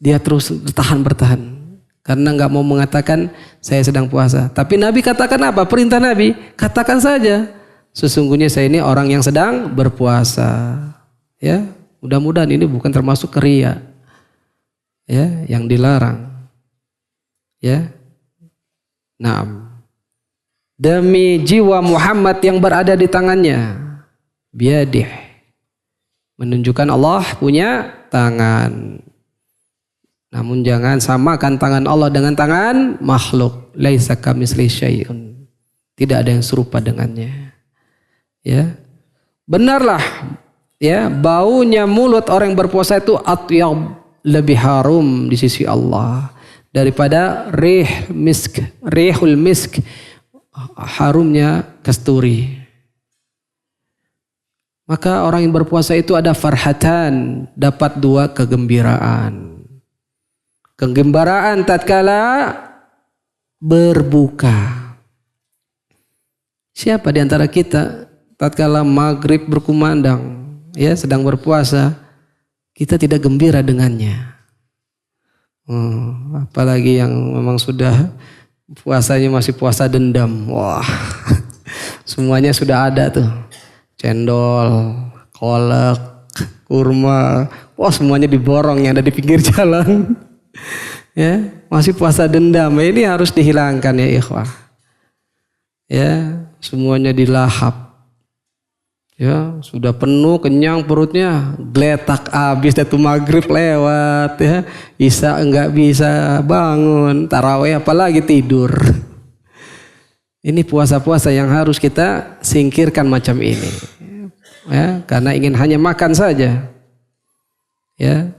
dia terus bertahan. Karena nggak mau mengatakan saya sedang puasa. Tapi Nabi katakan apa? Perintah Nabi, katakan saja sesungguhnya saya ini orang yang sedang berpuasa. Ya, mudah-mudahan ini bukan termasuk keria, ya, yang dilarang. Ya, naam. Demi jiwa Muhammad yang berada di tangannya, biadih, menunjukkan Allah punya tangan. Namun jangan samakan tangan Allah dengan tangan makhluk. Laisa kamitslihi syai'un. Tidak ada yang serupa dengannya. Ya. Benarlah, ya, baunya mulut orang yang berpuasa itu atyab, lebih harum di sisi Allah daripada rihul misk, harumnya kasturi. Maka orang yang berpuasa itu ada farhatan, dapat dua kegembiraan. Kegembiraan tatkala berbuka. Siapa di antara kita tatkala maghrib berkumandang, ya, sedang berpuasa, kita tidak gembira dengannya? Apalagi yang memang sudah puasanya masih puasa dendam. Wah, semuanya sudah ada tuh. Cendol, kolak, kurma, wah, semuanya diborong yang ada di pinggir jalan. Ya, masih puasa dendam. Ini harus dihilangkan, ya ikhwah. Ya, semuanya dilahap. Ya, sudah penuh, kenyang perutnya, geletak habis, itu maghrib lewat, ya. Isya enggak bisa bangun, tarawih apalagi tidur. Ini puasa-puasa yang harus kita singkirkan macam ini. Ya, karena ingin hanya makan saja. Ya.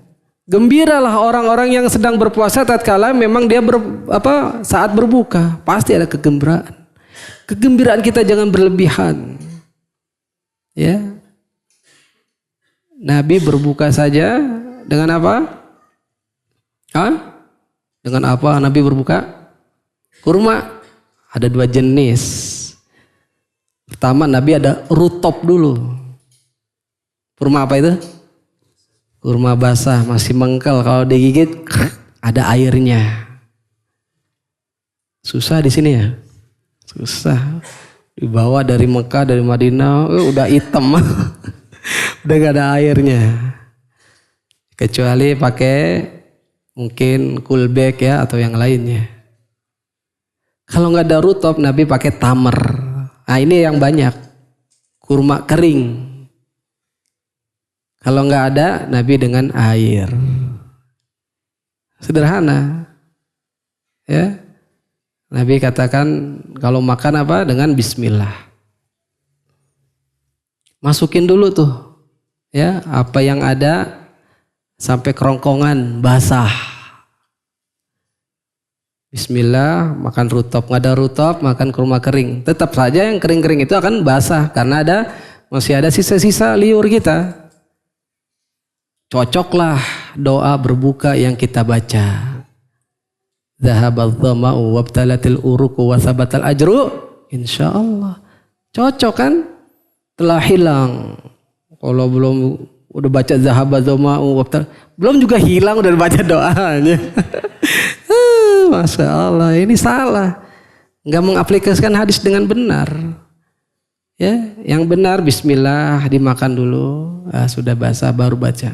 Gembiralah orang-orang yang sedang berpuasa tatkala memang dia saat berbuka, pasti ada kegembiraan. Kegembiraan kita jangan berlebihan. Ya. Nabi berbuka saja dengan apa? Dengan apa Nabi berbuka? Kurma. Ada dua jenis. Pertama, Nabi ada rutop dulu. Kurma apa itu? Kurma basah, masih mengkel, kalau digigit ada airnya. Susah di sini ya? Susah. Dibawa dari Mekah, dari Madinah, udah hitam. Udah gak ada airnya. Kecuali pakai mungkin kulbek, ya, atau yang lainnya. Kalau nggak ada rutop, Nabi pakai tamer. Nah, ini yang banyak. Kurma kering. Kalau nggak ada, Nabi dengan air. Sederhana. Ya. Nabi katakan kalau makan apa? Dengan bismillah. Masukin dulu tuh. Ya, apa yang ada sampai kerongkongan basah. Bismillah, makan rutop. Nggak ada rutop, makan kurma kering. Tetap saja yang kering-kering itu akan basah karena masih ada sisa-sisa liur kita. Cocoklah doa berbuka yang kita baca. Zahabadz dhama'u wabtalatil uruqu wa thabatal ajru insyaallah. Cocok kan? Telah hilang. Kalau belum udah baca zahabadz dhama'u belum juga hilang udah baca doanya. Masya Allah, ini salah. Enggak mengaplikasikan hadis dengan benar. Ya, yang benar bismillah dimakan dulu. Sudah basah baru baca.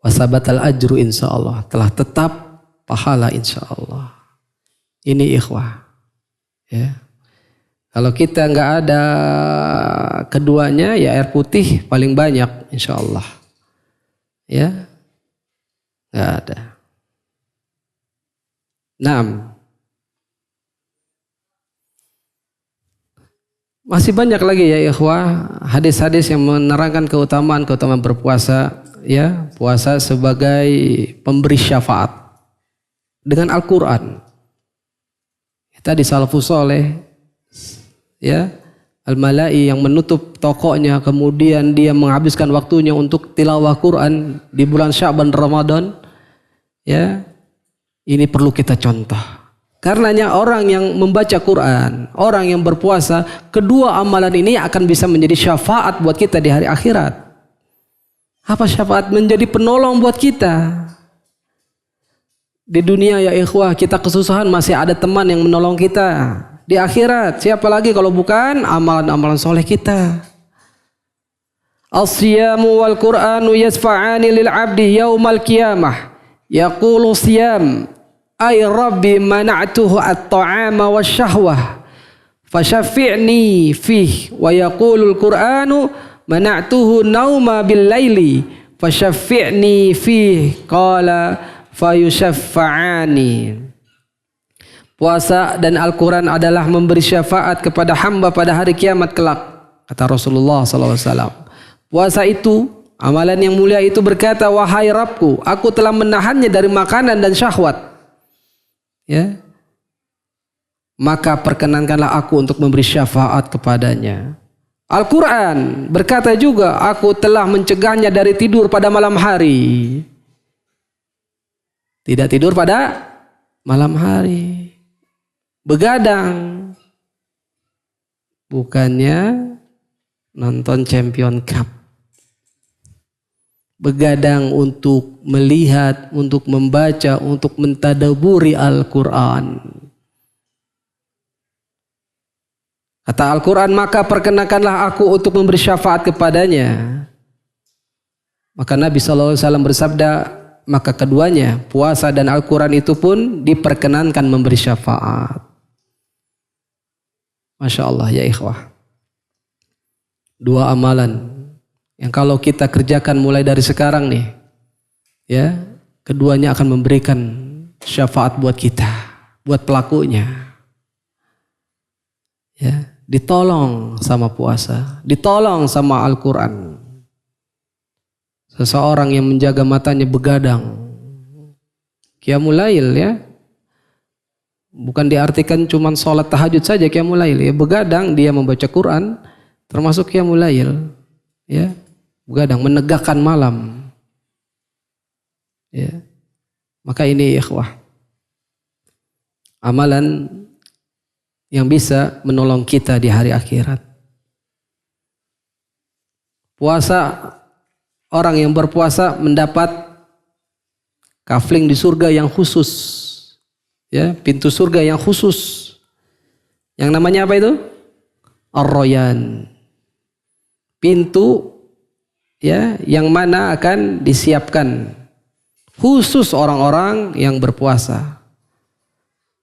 Wasabatal ajru insyaallah, telah tetap pahala insyaallah. Ini ikhwah. Ya. Kalau kita enggak ada keduanya ya air putih paling banyak insyaallah. Ya. Enggak ada. 6. Masih banyak lagi ya ikhwah hadis-hadis yang menerangkan keutamaan berpuasa, ya, puasa sebagai pemberi syafaat dengan Al-Qur'an. Tadi salafus saleh, ya, Al-Mala'i yang menutup tokonya kemudian dia menghabiskan waktunya untuk tilawah Quran di bulan Sya'ban Ramadan, ya. Ini perlu kita contoh. Karenanya orang yang membaca Quran, orang yang berpuasa, kedua amalan ini akan bisa menjadi syafaat buat kita di hari akhirat. Apa syafaat? Menjadi penolong buat kita. Di dunia ya ikhwah, kita kesusahan masih ada teman yang menolong kita. Di akhirat, siapa lagi kalau bukan amalan-amalan soleh kita. As-siyamu wal Qur'anu yasfa'ani lil 'abdi yaumal qiyamah. Yaqulu siyam ay rabbi mana'tuhu at-ta'ama wasyahwah fasyafi'ni fih wa yaqulul Qur'anu mana'tuhu nauma bil laili fasyafi'ni fih qala fayusyaffa'ani. Puasa dan Al-Quran adalah memberi syafaat kepada hamba pada hari kiamat kelak, kata Rasulullah SAW. Puasa itu, amalan yang mulia itu berkata, wahai Rabbku, aku telah menahannya dari makanan dan syahwat. Ya, maka perkenankanlah aku untuk memberi syafaat kepadanya. Al-Quran berkata juga, aku telah mencegahnya dari tidur pada malam hari. Tidak tidur pada malam hari. Begadang. Bukannya nonton Champion Cup. Begadang untuk melihat, untuk membaca, untuk mentadaburi Al-Quran. Kata Al-Quran, maka perkenakanlah aku untuk memberi syafaat kepadanya. Maka Nabi SAW bersabda, maka keduanya, puasa dan Al-Quran itu pun diperkenankan memberi syafaat. Masya Allah ya ikhwah. Dua amalan yang kalau kita kerjakan mulai dari sekarang nih, ya, keduanya akan memberikan syafaat buat kita, buat pelakunya. Ya, ditolong sama puasa, ditolong sama Al-Quran. Seseorang yang menjaga matanya begadang, qiyamul lail, ya, bukan diartikan cuma sholat tahajud saja qiyamul lail, ya, begadang dia membaca Quran termasuk qiyamul lail, ya, begadang menegakkan malam, ya. Maka ini ikhwah amalan yang bisa menolong kita di hari akhirat. Puasa, orang yang berpuasa mendapat kafling di surga yang khusus, ya, pintu surga yang khusus, yang namanya apa itu? Ar-Rayyan. Pintu, ya, yang mana akan disiapkan khusus orang-orang yang berpuasa.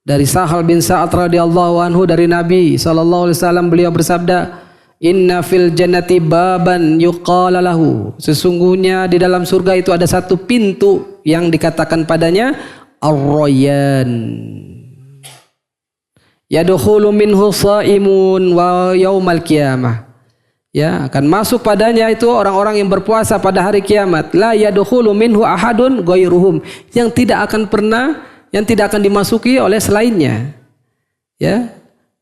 Dari Sahal bin Sa'ad radhiyallahu anhu dari Nabi SAW, beliau bersabda, inna fil jannati baban yuqala lahu, sesungguhnya di dalam surga itu ada satu pintu yang dikatakan padanya Ar-Rayyan. Yadkhulu minhu shaimun wa yaumal qiyamah, ya, akan masuk padanya itu orang-orang yang berpuasa pada hari kiamat. La yadkhulu minhu ahadun ghairuhum, yang tidak akan dimasuki oleh selainnya. Ya,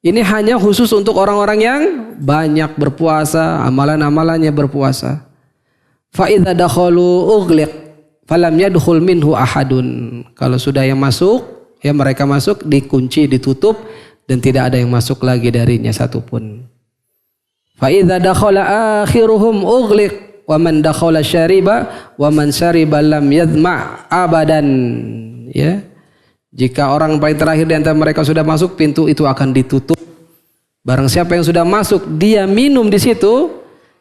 ini hanya khusus untuk orang-orang yang banyak berpuasa, amalan-amalannya berpuasa. Fa idza dakhalu ughliq falam yadkhul minhu ahadun. Kalau sudah yang masuk, ya mereka masuk, dikunci, ditutup, dan tidak ada yang masuk lagi darinya satupun. Fa idza dakhala akhiruhum ughliq wa man dakhala syariba wa man syariba lam yadma abadan. Ya. Jika orang paling terakhir di antara mereka sudah masuk, pintu itu akan ditutup. Barang siapa yang sudah masuk, dia minum di situ,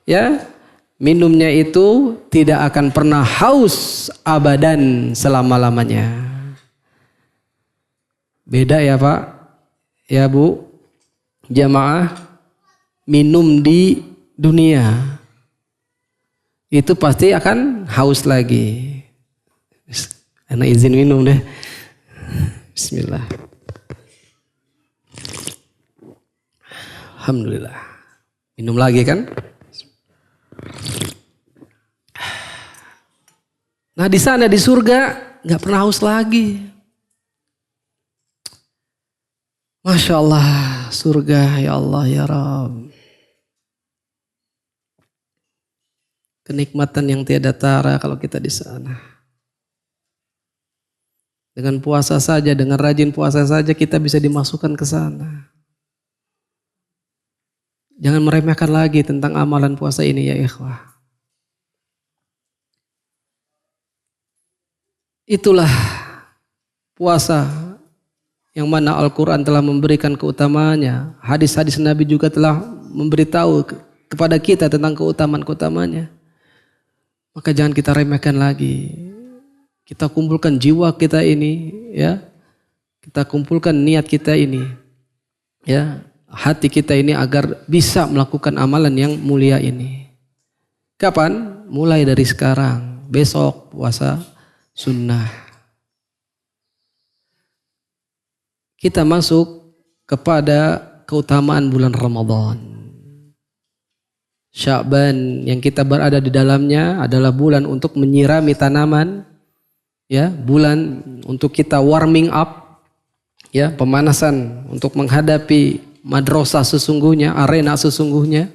ya, minumnya itu tidak akan pernah haus abadan selama-lamanya. Beda ya Pak, ya Bu, jamaah, minum di dunia itu pasti akan haus lagi. Anak izin minum deh. Bismillah. Alhamdulillah. Minum lagi kan? Nah di sana di surga nggak pernah haus lagi. Masya Allah, surga, ya Allah, ya Rabb. Kenikmatan yang tiada tara kalau kita di sana. Dengan puasa saja, dengan rajin puasa saja kita bisa dimasukkan ke sana. Jangan meremehkan lagi tentang amalan puasa ini ya ikhwah. Itulah puasa yang mana Al-Quran telah memberikan keutamaannya. Hadis-hadis Nabi juga telah memberitahu kepada kita tentang keutamaan-keutamanya. Maka jangan kita remehkan lagi. Kita kumpulkan jiwa kita ini, ya. Kita kumpulkan niat kita ini, ya. Hati kita ini agar bisa melakukan amalan yang mulia ini. Kapan? Mulai dari sekarang. Besok puasa sunnah. Kita masuk kepada keutamaan bulan Ramadan. Sya'ban yang kita berada di dalamnya adalah bulan untuk menyirami tanaman, ya, bulan untuk kita warming up, ya, pemanasan untuk menghadapi madrasah sesungguhnya, arena sesungguhnya.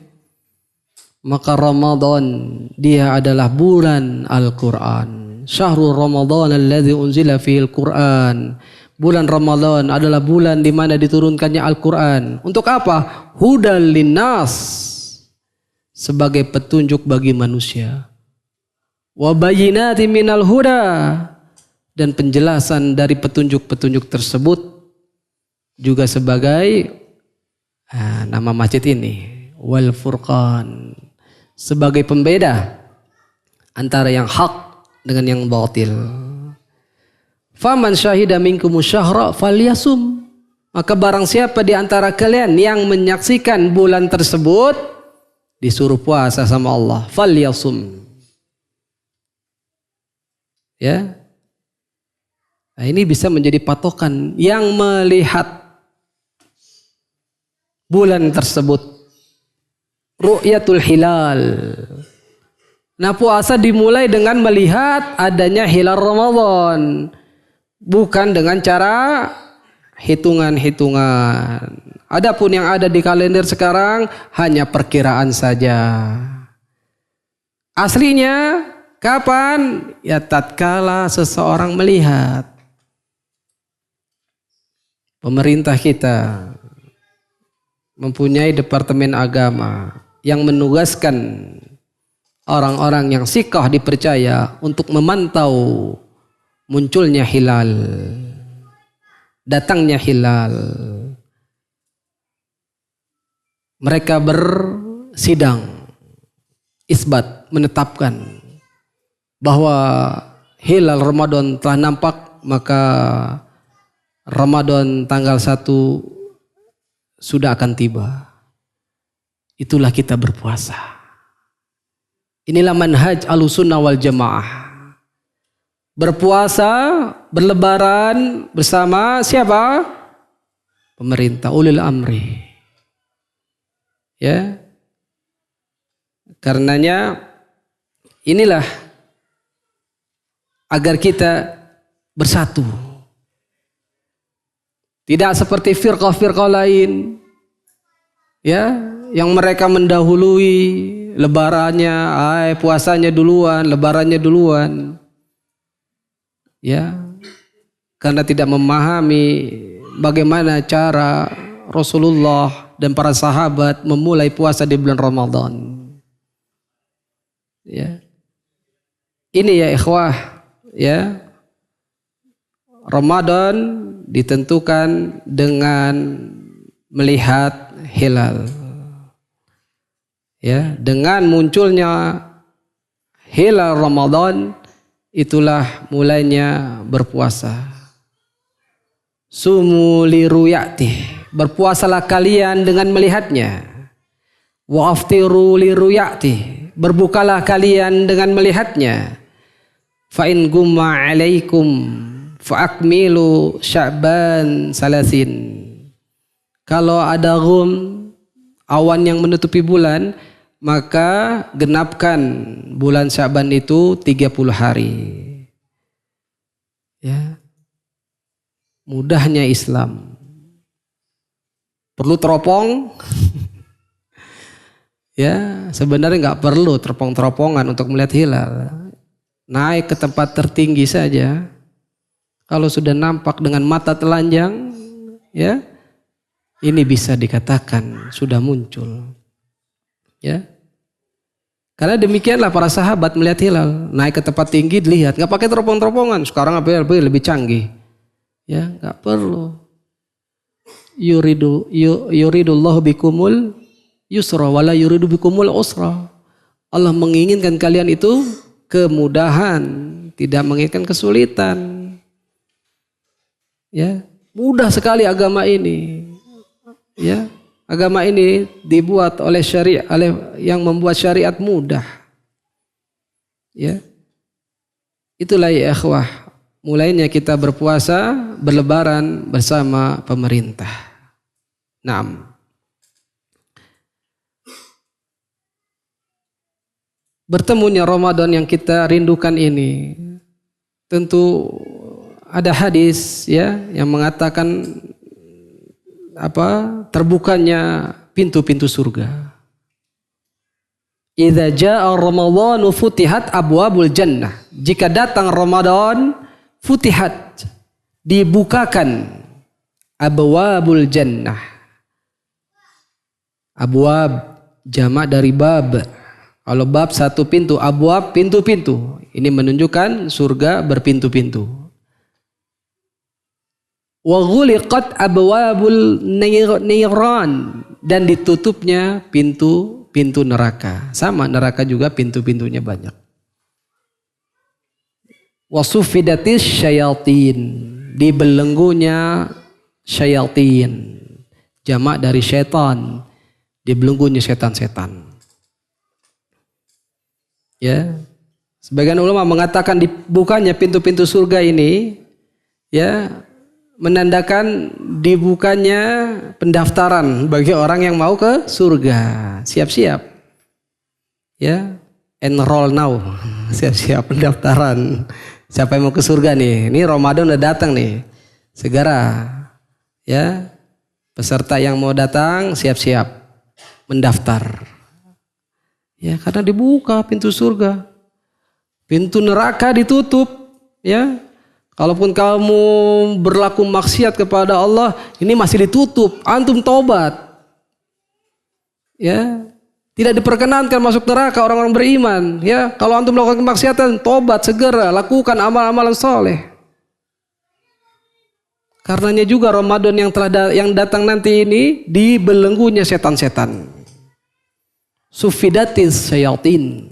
Maka Ramadan dia adalah bulan Al-Quran. Syahrul Ramadan alladzi unzila fihil Quran. Bulan Ramadan adalah bulan di mana diturunkannya Al-Quran. Untuk apa? Hudal linnas, sebagai petunjuk bagi manusia. Wa bayyinatin minal huda, dan penjelasan dari petunjuk-petunjuk tersebut juga sebagai nama masjid ini, wal furqan, sebagai pembeda antara yang hak dengan yang batil. Faman syahida minkumus syahra falyasum, maka barang siapa di antara kalian yang menyaksikan bulan tersebut disuruh puasa sama Allah, falyasum. Ya. Nah, ini bisa menjadi patokan yang melihat bulan tersebut, ru'yatul hilal. Nah puasa dimulai dengan melihat adanya hilal Ramadan, bukan dengan cara hitungan-hitungan. Adapun yang ada di kalender sekarang hanya perkiraan saja. Aslinya kapan? Ya tatkala seseorang melihat. Pemerintah kita mempunyai departemen agama yang menugaskan orang-orang yang siqah dipercaya untuk memantau munculnya hilal, datangnya hilal. Mereka bersidang, isbat, menetapkan bahwa hilal Ramadan telah nampak, maka Ramadan tanggal 1 sudah akan tiba. Itulah kita berpuasa. Inilah manhaj Ahlussunnah wal Jamaah. Berpuasa, berlebaran bersama siapa? Pemerintah, ulil amri. Ya. Karenanya inilah agar kita bersatu. Tidak seperti firqah-firqah lain, ya, yang mereka mendahului lebarannya, puasanya duluan, lebarannya duluan. Ya. Karena tidak memahami bagaimana cara Rasulullah dan para sahabat memulai puasa di bulan Ramadan. Ya. Ini ya ikhwah, ya. Ramadan ditentukan dengan melihat hilal. Ya, dengan munculnya hilal Ramadan itulah mulainya berpuasa. Sumu li ruyati, berpuasalah kalian dengan melihatnya. Wa aftiru li ruyati, berbukalah kalian dengan melihatnya. Fa in gumma alaikum fa akmilu Sya'ban salasin. Kalau ada awan yang menutupi bulan, maka genapkan bulan Sya'ban itu 30 hari. Ya. Mudahnya Islam. Perlu teropong? Ya, sebenarnya nggak perlu teropong-teropongan untuk melihat hilal. Naik ke tempat tertinggi saja. Kalau sudah nampak dengan mata telanjang, ya, ini bisa dikatakan sudah muncul. Ya. Karena demikianlah para sahabat melihat hilal, naik ke tempat tinggi dilihat, nggak pakai teropong-teropongan. Sekarang apa lebih canggih. Ya, nggak perlu. Yuridullahu bikumul yusra wala yuridu bikumul usra. Allah menginginkan kalian itu kemudahan, tidak menginginkan kesulitan. Ya, mudah sekali agama ini. Ya, agama ini dibuat oleh syariat, oleh yang membuat syariat mudah. Ya, itulah ya ikhwah, mulainya kita berpuasa, berlebaran bersama pemerintah. Naam. Bertemunya Ramadan yang kita rindukan ini, tentu ada hadis ya yang mengatakan terbukanya pintu-pintu surga. Idza jaa Ramadhanu futihat abwabul jannah. Jika datang Ramadan, futihat, dibukakan abwabul jannah. Abwab jamak dari bab. Kalau bab satu pintu, abwab pintu-pintu. Ini menunjukkan surga berpintu-pintu. Wa ghuliqat abwabul niran, dan ditutupnya pintu-pintu neraka. Sama, neraka juga pintu-pintunya banyak. Wa suffidatis syayatin, dibelenggunya syayatin. Jamak dari syaitan, dibelenggunya setan-setan. Ya. Sebagian ulama mengatakan dibukanya pintu-pintu surga ini ya menandakan dibukanya pendaftaran bagi orang yang mau ke surga. Siap-siap. Ya, enroll now. Siap-siap pendaftaran. Siapa yang mau ke surga nih? Ini Ramadan udah datang nih. Segera. Ya. Peserta yang mau datang siap-siap mendaftar. Ya, karena dibuka pintu surga. Pintu neraka ditutup, ya. Kalaupun kamu berlaku maksiat kepada Allah, ini masih ditutup. Antum tobat. Ya. Tidak diperkenankan masuk neraka orang-orang beriman, ya. Kalau antum melakukan kemaksiatan, tobat segera, lakukan amal-amalan soleh. Karenanya juga Ramadan yang datang nanti ini dibelenggunya setan-setan. Sufidatis syayatin.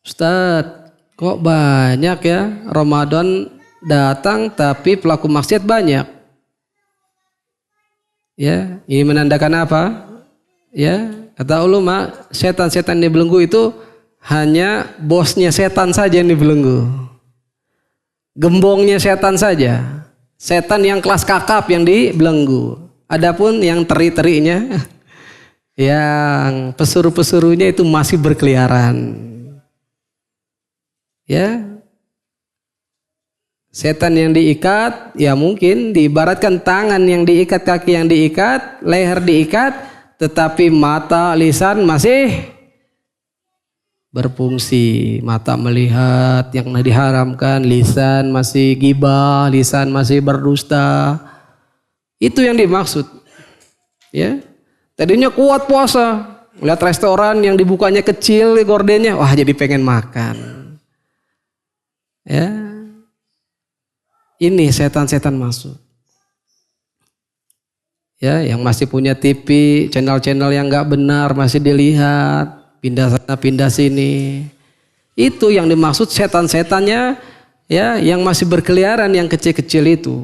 Ustaz, kok banyak ya Ramadan datang tapi pelaku maksiat banyak? Ya, ini menandakan apa? Ya, kata ulama, setan-setan yang dibelenggu itu hanya bosnya setan saja yang dibelenggu. Gembongnya setan saja. Setan yang kelas kakap yang dibelenggu. Adapun yang teri-terinya, yang pesuruh-pesuruhnya itu masih berkeliaran. Ya. Setan yang diikat, ya mungkin diibaratkan tangan yang diikat, kaki yang diikat, leher diikat, tetapi mata, lisan masih berfungsi. Mata melihat yang diharamkan, lisan masih gibah, lisan masih berdusta. Itu yang dimaksud. Ya. Tadinya kuat puasa, lihat restoran yang dibukanya kecil gordennya, wah jadi pengen makan. Ya. Ini setan-setan masuk. Ya, yang masih punya TV, channel-channel yang nggak benar masih dilihat, pindah sana pindah sini. Itu yang dimaksud setan-setannya, ya, yang masih berkeliaran yang kecil-kecil itu.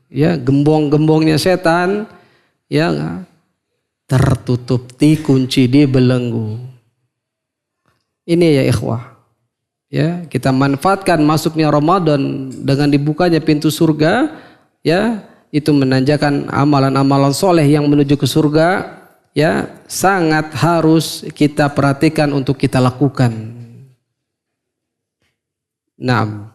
Ya, gembong-gembongnya setan, ya, tertutup, dikunci, dibelenggu. Ini ya ikhwah. Ya, kita manfaatkan masuknya Ramadan dengan dibukanya pintu surga, ya, itu menanjakan amalan-amalan soleh yang menuju ke surga, ya, sangat harus kita perhatikan untuk kita lakukan. Nah,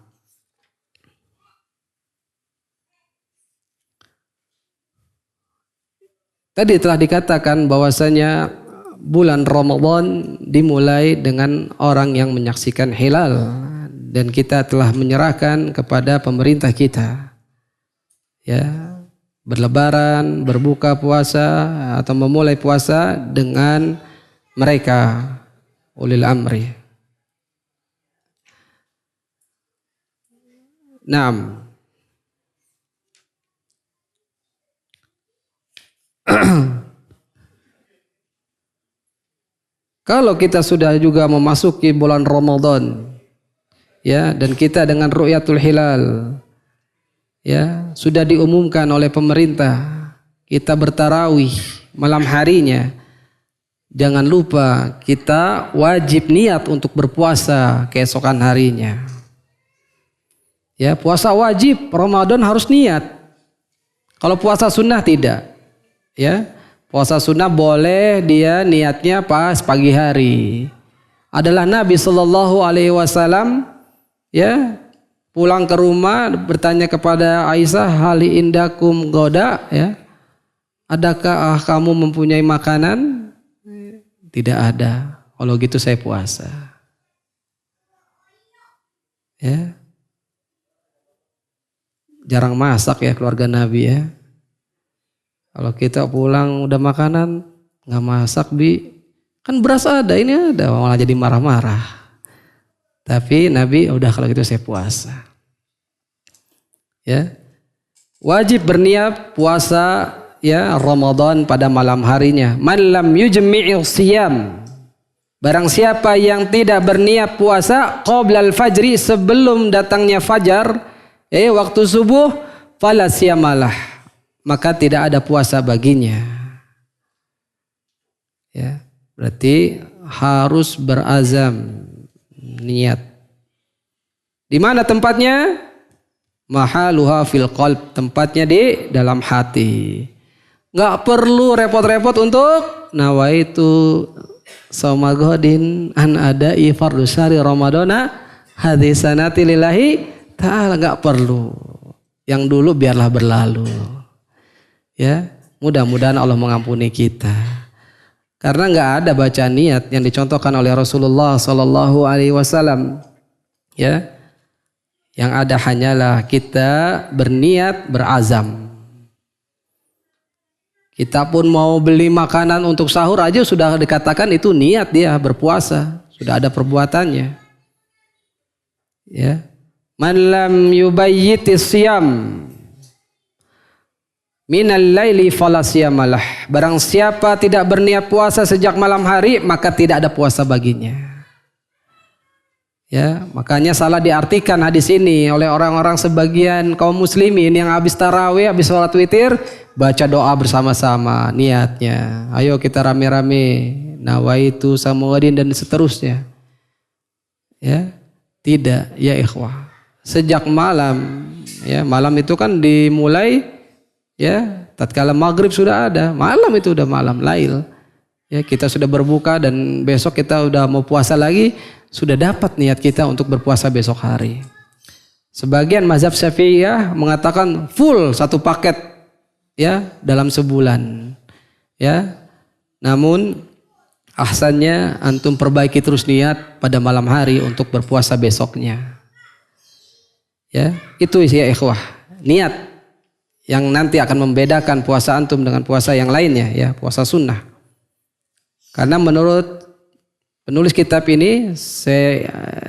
tadi telah dikatakan bahwasanya bulan Ramadan dimulai dengan orang yang menyaksikan hilal, dan kita telah menyerahkan kepada pemerintah kita, ya, berlebaran, berbuka puasa atau memulai puasa dengan mereka ulil amri. Naam. Kalau kita sudah juga memasuki bulan Ramadan, ya, dan kita dengan ru'yatul hilal, ya, sudah diumumkan oleh pemerintah, kita bertarawih malam harinya, jangan lupa kita wajib niat untuk berpuasa keesokan harinya. Ya, puasa wajib Ramadan harus niat. Kalau puasa sunnah tidak. Ya, puasa sunnah boleh dia niatnya pas pagi hari. Adalah Nabi Shallallahu Alaihi Wasallam, ya, pulang ke rumah bertanya kepada Aisyah, hali indakum goda, ya, adakah kamu mempunyai makanan? Tidak ada. Kalau gitu saya puasa. Ya, jarang masak ya keluarga Nabi, ya. Kalau kita pulang udah makanan nggak masak, kan beras ada, ini ada, malah jadi marah-marah. Tapi Nabi udah kalau gitu saya puasa. Ya, wajib berniat puasa, ya, Ramadan pada malam harinya. Man lam yujmi'il siyam, barang siapa yang tidak berniat puasa qoblal fajri, sebelum datangnya fajar, waktu subuh, fala siyamalah, maka tidak ada puasa baginya. Ya, berarti harus berazam niat. Di mana tempatnya? Mahaluha fil qalb, tempatnya di dalam hati. Enggak perlu repot-repot untuk nawaitu shauma ghadin an ada'i fardhu syahri ramadana hadhihi sanati lillahi ta'ala, enggak perlu. Yang dulu biarlah berlalu. Ya, mudah-mudahan Allah mengampuni kita. Karena enggak ada baca niat yang dicontohkan oleh Rasulullah sallallahu alaihi wasallam. Ya. Yang ada hanyalah kita berniat, berazam. Kita pun mau beli makanan untuk sahur aja sudah dikatakan itu niat dia berpuasa, sudah ada perbuatannya. Ya. Man lam yubayyitis siyam minal laili fala siyamalah. Barang siapa tidak berniat puasa sejak malam hari, maka tidak ada puasa baginya. Ya, makanya salah diartikan hadis ini oleh orang-orang sebagian kaum muslimin yang habis tarawih, habis sholat witir, baca doa bersama-sama niatnya. Ayo kita rame-rame nawaitu samuadin dan seterusnya. Ya, tidak, ya ikhwah. Sejak malam, ya, malam itu kan dimulai, ya, tatkala maghrib sudah ada, malam itu udah malam lail. Ya, kita sudah berbuka dan besok kita udah mau puasa lagi, sudah dapat niat kita untuk berpuasa besok hari. Sebagian mazhab Syafi'iyah mengatakan full satu paket, ya, dalam sebulan. Ya. Namun ahsannya antum perbaiki terus niat pada malam hari untuk berpuasa besoknya. Ya, itu ya ikhwah, niat yang nanti akan membedakan puasa antum dengan puasa yang lainnya, ya, puasa sunnah. Karena menurut penulis kitab ini,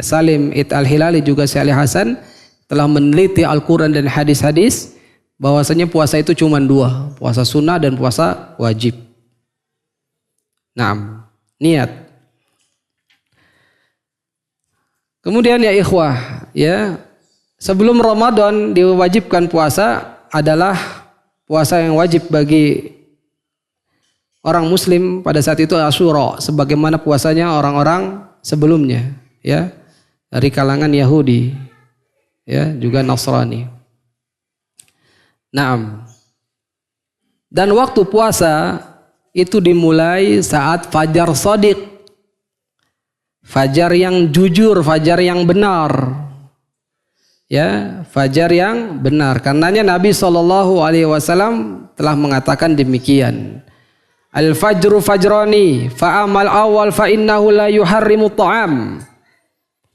Salim Al-Hilali juga Syekh Ali Hasan telah meneliti Al-Quran dan hadis-hadis bahwasanya puasa itu cuma dua, puasa sunnah dan puasa wajib. Naam, niat. Kemudian ya ikhwah, ya, sebelum Ramadan diwajibkan puasa adalah puasa yang wajib bagi orang muslim pada saat itu Asyura, sebagaimana puasanya orang-orang sebelumnya, ya, dari kalangan Yahudi, ya, juga Nasrani. Naam. Dan waktu puasa itu dimulai saat fajar shadiq, fajar yang jujur, fajar yang benar, ya, fajar yang benar. Karenanya Nabi SAW telah mengatakan demikian. Al-fajru fajrani, fa'amal awal fa'innahu la yuharrimu ta'am.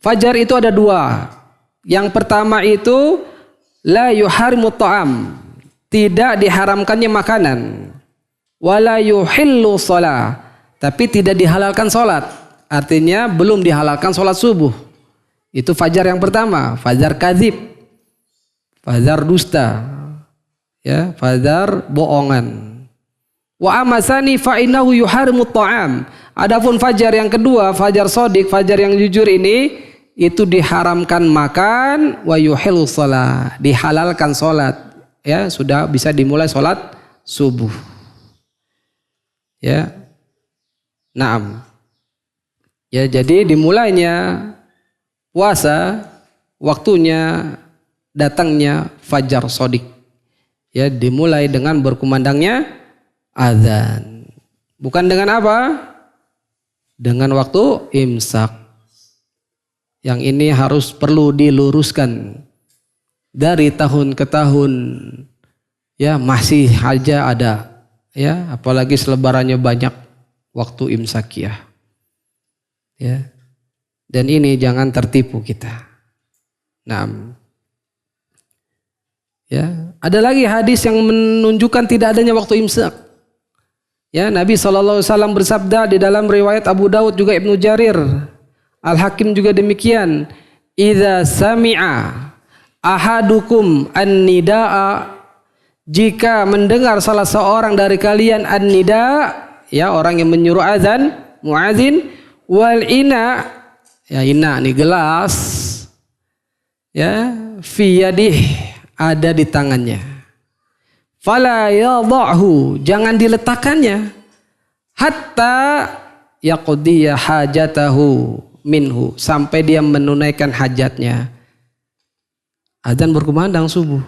Fajar itu ada dua. Yang pertama itu la yuharrimu ta'am, tidak diharamkannya makanan. Wala yuhillu shalah, tapi tidak dihalalkan salat. Artinya belum dihalalkan salat subuh. Itu fajar yang pertama, fajar kadzib, fajar dusta, ya, fajar bohongan. Wa amasani fa innahu yuharimu ta'am. Adapun fajar yang kedua, fajar shadiq, fajar yang jujur ini, itu diharamkan makan, wa yuhillu shalah, dihalalkan salat, ya, sudah bisa dimulai salat subuh. Ya. Naam. Ya, jadi dimulainya puasa waktunya datangnya fajar shadiq. Ya, dimulai dengan berkumandangnya azan. Bukan dengan apa? Dengan waktu imsak. Yang ini harus perlu diluruskan. Dari tahun ke tahun, ya, masih aja ada, ya, apalagi selebarannya banyak waktu imsakiyah. Ya. Dan ini jangan tertipu kita. Nah, ya, ada lagi hadis yang menunjukkan tidak adanya waktu imsak. Ya, Nabi SAW bersabda di dalam riwayat Abu Daud juga Ibnu Jarir, Al-Hakim juga demikian, idza sami'a ahadukum an-nidaa, jika mendengar salah seorang dari kalian an-nida, ya, orang yang menyuruh azan, muazin, wal ina, ya, ina nih gelas, ya, fi yadih, ada di tangannya, fala yadha'hu, jangan diletakkannya, hatta yaqdiya hajatahu minhu, sampai dia menunaikan hajatnya. Adzan berkumandang subuh,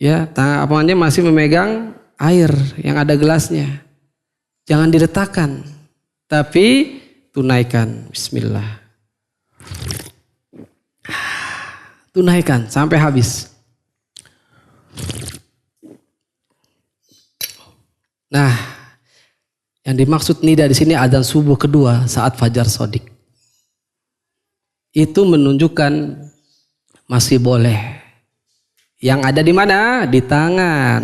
ya, tangannya masih memegang air yang ada gelasnya, jangan diletakkan, tapi tunaikan. Bismillah, tunaikan sampai habis. Nah, yang dimaksud nida di sini adzan subuh kedua saat fajar shadiq. Itu menunjukkan masih boleh. Yang ada di mana? Di tangan.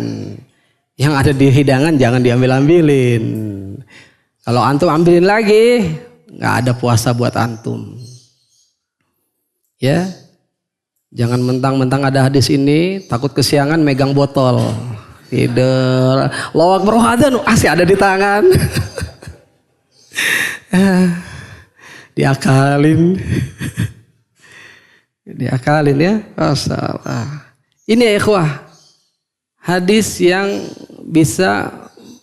Yang ada di hidangan jangan diambil-ambilin. Kalau antum ambilin lagi, nggak ada puasa buat antum. Ya, jangan mentang-mentang ada hadis ini, takut kesiangan megang botol. Tidur, Allahu Akbar, adzan masih ada di tangan. Diakalin. Diakalin, ya. Masalah. Ini ya ikhwah, hadis yang bisa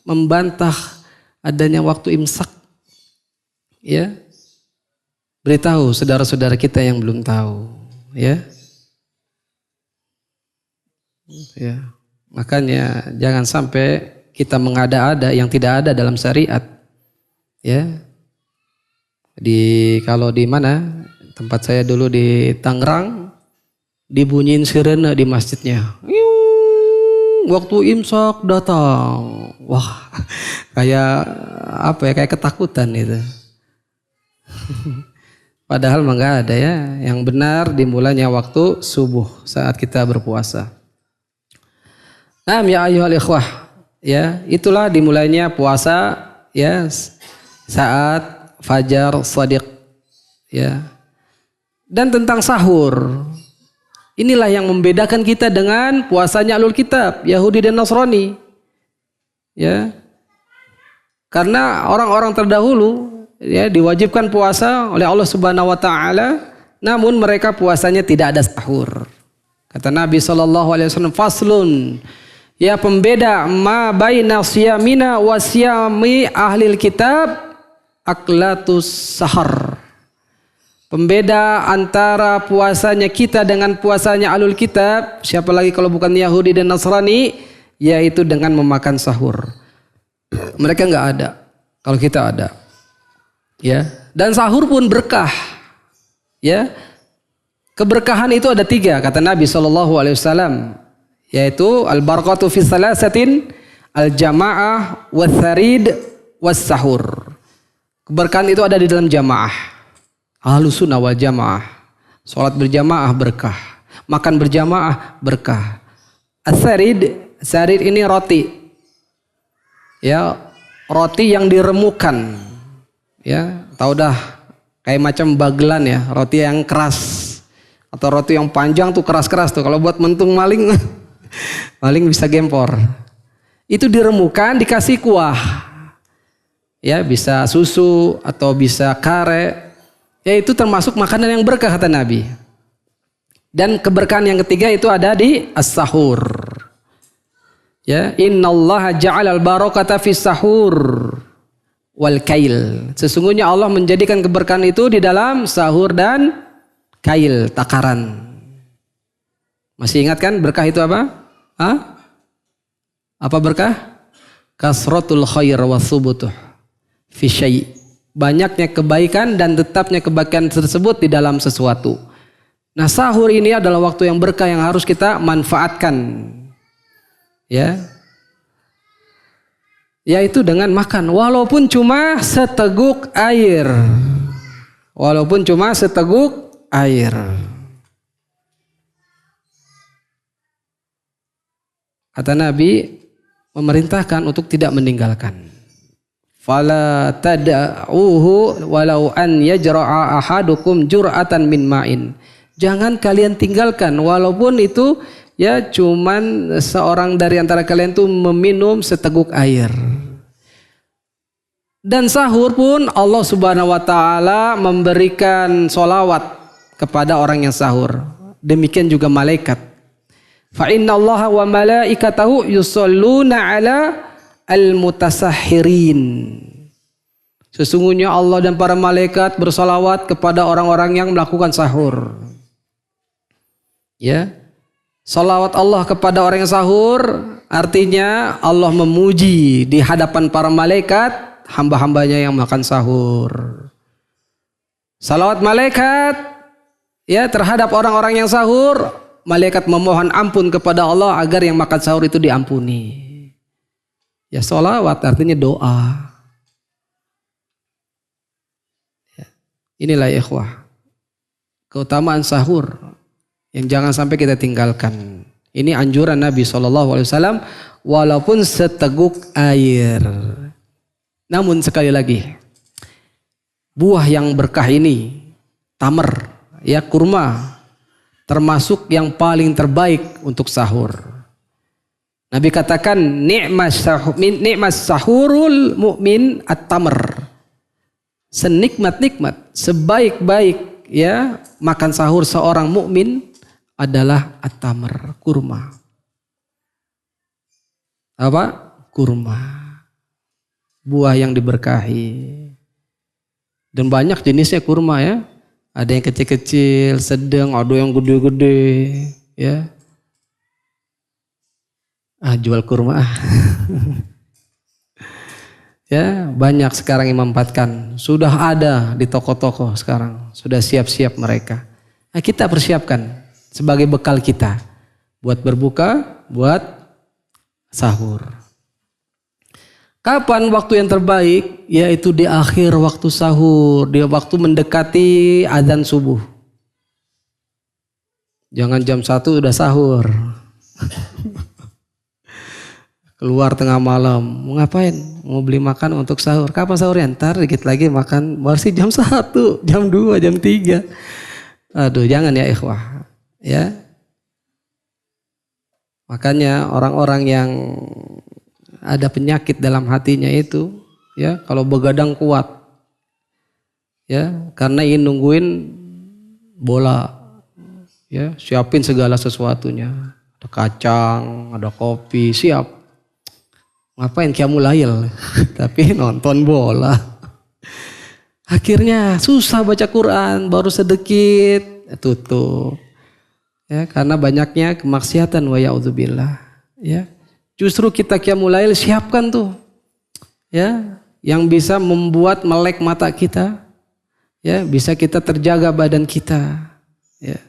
membantah adanya waktu imsak. Ya. Beritahu saudara-saudara kita yang belum tahu, ya. Ya. Makanya jangan sampai kita mengada-ada yang tidak ada dalam syariat. Ya. Kalau di mana? Tempat saya dulu di Tangerang, dibunyiin sirene di masjidnya. Waktu imsak datang. Wah, kayak apa ya? Kayak ketakutan itu. Padahal mah nggak ada ya. Yang benar dimulainya waktu subuh saat kita berpuasa. Naam ya ayyuhal ikhwah. Ya, itulah dimulainya puasa ya saat fajar shadiq ya. Dan tentang sahur. Inilah yang membedakan kita dengan puasanya Ahlul Kitab, Yahudi dan Nasrani. Ya. Karena orang-orang terdahulu ya diwajibkan puasa oleh Allah Subhanahu wa taala, namun mereka puasanya tidak ada sahur. Kata Nabi sallallahu alaihi wasallam, faslun, ya pembeda ma baina siyamina wa siyami ahlil kitab aklatus sahar. Pembeda antara puasanya kita dengan puasanya Ahlul Kitab, siapa lagi kalau bukan Yahudi dan Nasrani, yaitu dengan memakan sahur. Mereka nggak ada, kalau kita ada. Ya, dan sahur pun berkah. Ya, keberkahan itu ada 3 kata Nabi SAW, yaitu al-barakatu fi salasatin, al-jamaah, was-sarid, was-sahur. Keberkahan itu ada di dalam jamaah. Ahlus sunnah wal jamaah. Salat berjamaah berkah, makan berjamaah berkah. As-sarid, sarid ini roti. Ya, roti yang diremukan. Ya, tahu dah kayak macam bagelan ya, roti yang keras atau roti yang panjang tuh keras-keras tuh. Kalau buat mentung maling maling bisa gempor. Itu diremukan dikasih kuah. Ya, bisa susu atau bisa kare. Ya, itu termasuk makanan yang berkah kata Nabi. Dan keberkahan yang ketiga itu ada di as-sahur. Ya, innallaha ja'alal barakata fis sahur wal kail. Sesungguhnya Allah menjadikan keberkahan itu di dalam sahur dan kail, takaran. Masih ingat kan berkah itu apa? Hah? Apa berkah? Kasratul khair wa thubutuh fi syai'. Banyaknya kebaikan dan tetapnya kebaikan tersebut di dalam sesuatu. Nah, sahur ini adalah waktu yang berkah yang harus kita manfaatkan. Ya. Yaitu dengan makan walaupun cuma seteguk air. Walaupun cuma seteguk air. Kata Nabi memerintahkan untuk tidak meninggalkan. Fala tad'uhu walau an yajra'a ahadukum jur'atan min ma'in. Jangan kalian tinggalkan walaupun itu ya cuman seorang dari antara kalian itu meminum seteguk air. Dan sahur pun Allah Subhanahu wa taala memberikan solawat kepada orang yang sahur. Demikian juga malaikat. Fa innallaha wa malaikatahu yusholluna ala al-mutasahhirin. Sesungguhnya Allah dan para malaikat bersolawat kepada orang-orang yang melakukan sahur. Ya, salawat Allah kepada orang yang sahur artinya Allah memuji di hadapan para malaikat hamba-hambanya yang makan sahur. Salawat malaikat ya terhadap orang-orang yang sahur, malaikat memohon ampun kepada Allah agar yang makan sahur itu diampuni. Ya, salawat artinya doa. Ya, inilah ya ikhwah keutamaan sahur yang jangan sampai kita tinggalkan. Ini anjuran Nabi SAW walaupun seteguk air. Namun sekali lagi, buah yang berkah ini, tamar, ya kurma, termasuk yang paling terbaik untuk sahur. Nabi katakan ni'mas sahurul mu'min at-tamr. Senikmat-nikmat, sebaik-baik ya makan sahur seorang mukmin adalah at-tamr, kurma. Apa? Kurma. Buah yang diberkahi. Dan banyak jenisnya kurma ya. Ada yang kecil-kecil, sedang, ada yang gede-gede ya. Jual kurma. Ya, banyak sekarang yang memanfaatkan. Sudah ada di toko-toko sekarang. Sudah siap-siap mereka. Nah, kita persiapkan sebagai bekal kita buat berbuka, buat sahur. Kapan waktu yang terbaik? Yaitu di akhir waktu sahur, di waktu mendekati azan subuh. Jangan jam 1 udah sahur. Keluar tengah malam, mau ngapain? Mau beli makan untuk sahur. Kapan sahurnya? Ntar dikit lagi makan, masih jam 1, jam 2, jam 3. Aduh, jangan ya ikhwah. Ya. Makanya orang-orang yang ada penyakit dalam hatinya itu, ya, kalau begadang kuat, ya, karena ingin nungguin bola, ya, siapin segala sesuatunya, ada kacang, ada kopi, siap. Ngapain qiyamul lail, tapi nonton bola. Akhirnya susah baca Quran, baru sedikit tutup, ya, karena banyaknya kemaksiatan wa ya'udzubillah, ya. Justru kita qiyamul lail siapkan tuh, ya, yang bisa membuat melek mata kita, ya, bisa kita terjaga badan kita, ya.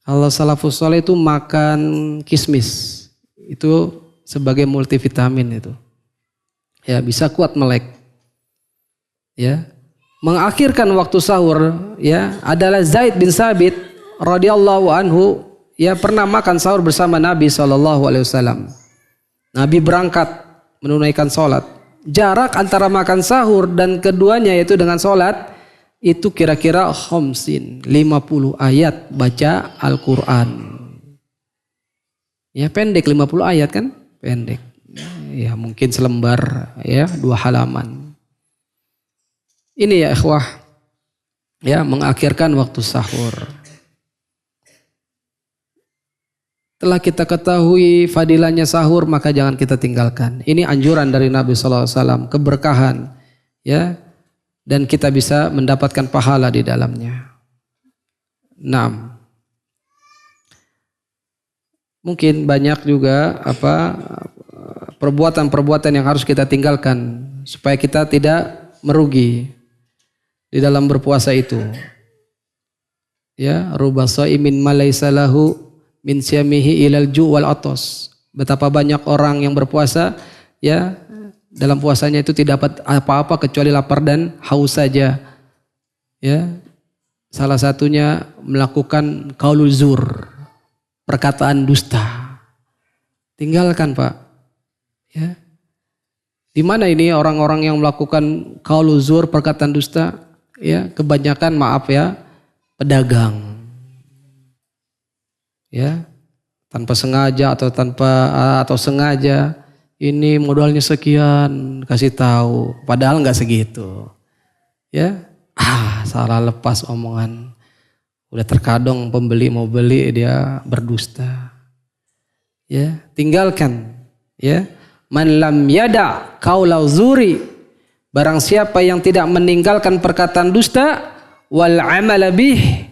Kalau salafus saleh itu makan kismis, itu sebagai multivitamin itu, ya, bisa kuat melek, ya. Mengakhirkan waktu sahur, ya, adalah Zaid bin Sabit radhiyallahu anhu. Ya, pernah makan sahur bersama Nabi SAW. Nabi berangkat menunaikan sholat. Jarak antara makan sahur dan keduanya yaitu dengan sholat itu kira-kira 50 ayat baca Al-Quran. Ya, pendek 50 ayat kan? Pendek. Ya, mungkin selembar, ya, 2 halaman. Ini ya ikhwah, ya, mengakhirkan waktu sahur. Setelah kita ketahui fadilahnya sahur, maka jangan kita tinggalkan. Ini anjuran dari Nabi SAW, keberkahan, ya, dan kita bisa mendapatkan pahala di dalamnya. 6. Mungkin banyak juga perbuatan-perbuatan yang harus kita tinggalkan supaya kita tidak merugi di dalam berpuasa itu. Ya, ruba shaimin malaysa lahu min siyamihi ilal ju' wal atos. Betapa banyak orang yang berpuasa, ya, dalam puasanya itu tidak dapat apa-apa kecuali lapar dan haus saja. Ya. Salah satunya melakukan qaulul zur, perkataan dusta. Tinggalkan, Pak. Ya. Di mana ini orang-orang yang melakukan qaulul zur, perkataan dusta? Ya, kebanyakan maaf ya, pedagang. Ya, tanpa sengaja atau sengaja, ini modalnya sekian, kasih tahu, padahal nggak segitu. Ya, salah lepas omongan, udah terkadang pembeli mau beli dia berdusta. Ya, tinggalkan. Ya, man lam yada qaula zuri, barang siapa yang tidak meninggalkan perkataan dusta, wal amala bih,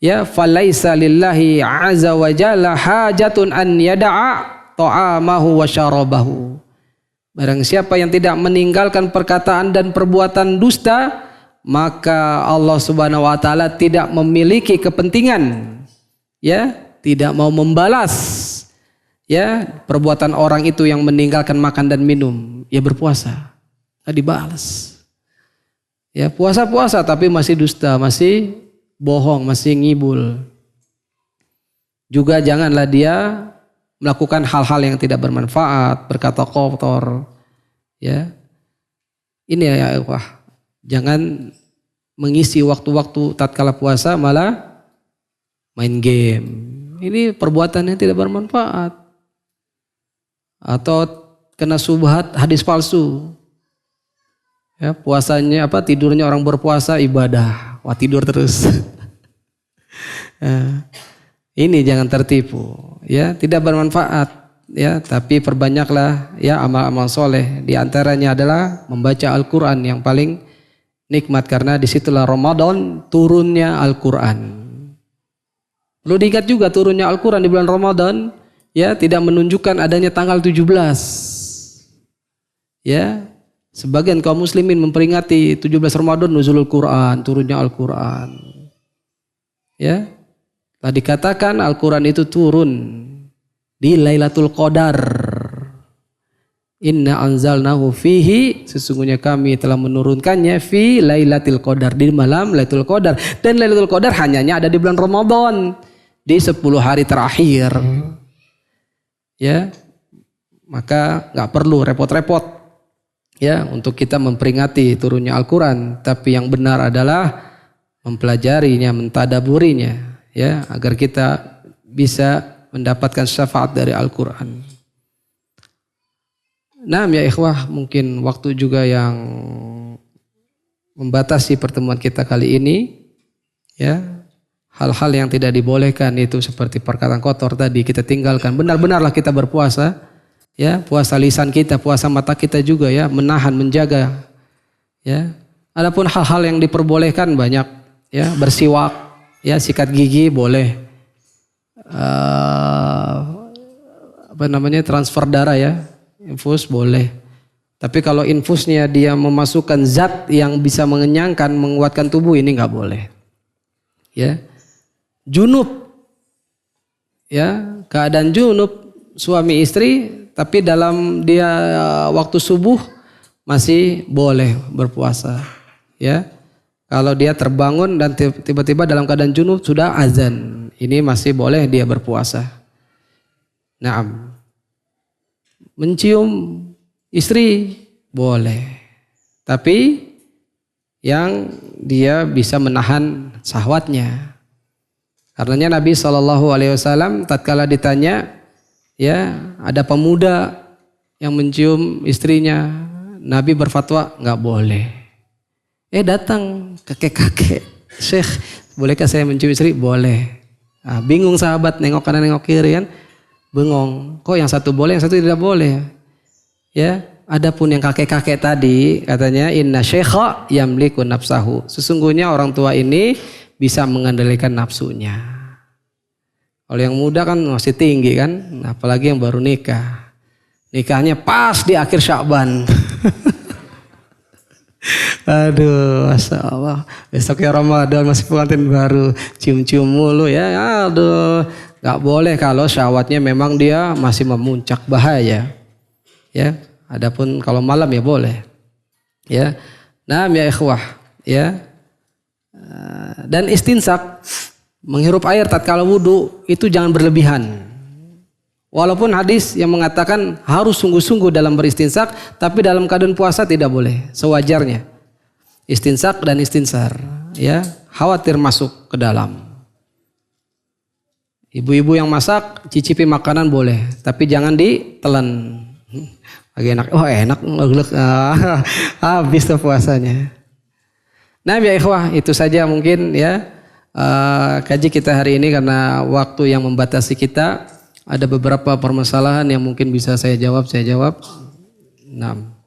ya, falaisa lillahi azza wa jalla hajatun an yada'a ta'amahu wa syarabahu. Barang siapa yang tidak meninggalkan perkataan dan perbuatan dusta, maka Allah Subhanahu wa taala tidak memiliki kepentingan, ya, tidak mau membalas, ya, perbuatan orang itu yang meninggalkan makan dan minum. Ya, berpuasa, enggak dibalas. Ya, puasa-puasa tapi masih dusta, masih bohong, masih ngibul. Juga janganlah dia melakukan hal-hal yang tidak bermanfaat, berkata kotor. Ya. Ini ya, wah, jangan mengisi waktu-waktu tatkala puasa malah main game. Ini perbuatan yang tidak bermanfaat. Atau kena subhat hadis palsu. Ya, puasanya tidurnya orang berpuasa ibadah. Wah, tidur terus. Ini jangan tertipu, ya, tidak bermanfaat, ya, tapi perbanyaklah, ya, amal-amal soleh. Di antaranya adalah membaca Al-Quran yang paling nikmat, karena disitulah Ramadan turunnya Al-Quran. Perlu diingat juga turunnya Al-Quran di bulan Ramadan, ya, tidak menunjukkan adanya tanggal 17. Ya, sebagian kaum muslimin memperingati 17 Ramadan nuzulul Quran, turunnya Al-Quran. Ya, telah dikatakan Al-Quran itu turun di Lailatul Qadar. Inna anzalnahu fihi, sesungguhnya kami telah menurunkannya fi Lailatul Qadar, di malam Lailatul Qadar. Dan Lailatul Qadar hanya ada di bulan Ramadan, di 10 hari terakhir. Ya. Maka enggak perlu repot-repot ya untuk kita memperingati turunnya Al-Qur'an, tapi yang benar adalah mempelajarinya, mentadaburinya ya, agar kita bisa mendapatkan syafaat dari Al-Qur'an. Nah ya ikhwah, mungkin waktu juga yang membatasi pertemuan kita kali ini ya. Hal-hal yang tidak dibolehkan itu seperti perkataan kotor tadi kita tinggalkan. Benar-benarlah kita berpuasa ya, puasa lisan kita, puasa mata kita juga ya, menahan, menjaga ya. Adapun hal-hal yang diperbolehkan banyak ya, bersiwak ya, sikat gigi boleh, transfer darah ya, infus boleh. Tapi kalau infusnya dia memasukkan zat yang bisa mengenyangkan, menguatkan tubuh, ini nggak boleh. Ya, junub, ya keadaan junub suami istri, tapi dalam dia waktu subuh masih boleh berpuasa. Ya, kalau dia terbangun dan tiba-tiba dalam keadaan junub sudah azan, ini masih boleh dia berpuasa. Naam. Mencium istri boleh, tapi yang dia bisa menahan syahwatnya. Karenanya Nabi SAW tatkala ditanya, ya ada pemuda yang mencium istrinya, Nabi berfatwa nggak boleh. Datang kakek-kakek, Syekh, bolehkah saya mencium istri? Boleh. Nah, bingung sahabat, nengok kanan nengok kiri kan. Bengong, kok yang satu boleh, yang satu tidak boleh. Ya, adapun yang kakek-kakek tadi katanya inna syekha yamliku nafsahu. Sesungguhnya orang tua ini bisa mengendalikan nafsunya. Kalau yang muda kan masih tinggi kan, apalagi yang baru nikah. Nikahnya pas di akhir Sya'ban. Aduh, Masya Allah. Besoknya Ramadan masih pengantin baru, cium-cium mulu ya. Aduh. Gak boleh kalau syahwatnya memang dia masih memuncak, bahaya. Ya, adapun kalau malam ya boleh. Ya. Nah, ya ikhwah, ya. Dan istinsak, menghirup air tatkala wudu itu jangan berlebihan. Walaupun hadis yang mengatakan harus sungguh-sungguh dalam beristinsak, tapi dalam keadaan puasa tidak boleh, sewajarnya. Istinsak dan istinsar, ya, khawatir masuk ke dalam. Ibu-ibu yang masak, cicipi makanan boleh, tapi jangan ditelan. Lagi enak, oh enak, habis tuh puasanya. Nah ya ikhwah, itu saja mungkin ya kaji kita hari ini, karena waktu yang membatasi kita. Ada beberapa permasalahan yang mungkin bisa saya jawab. Nah.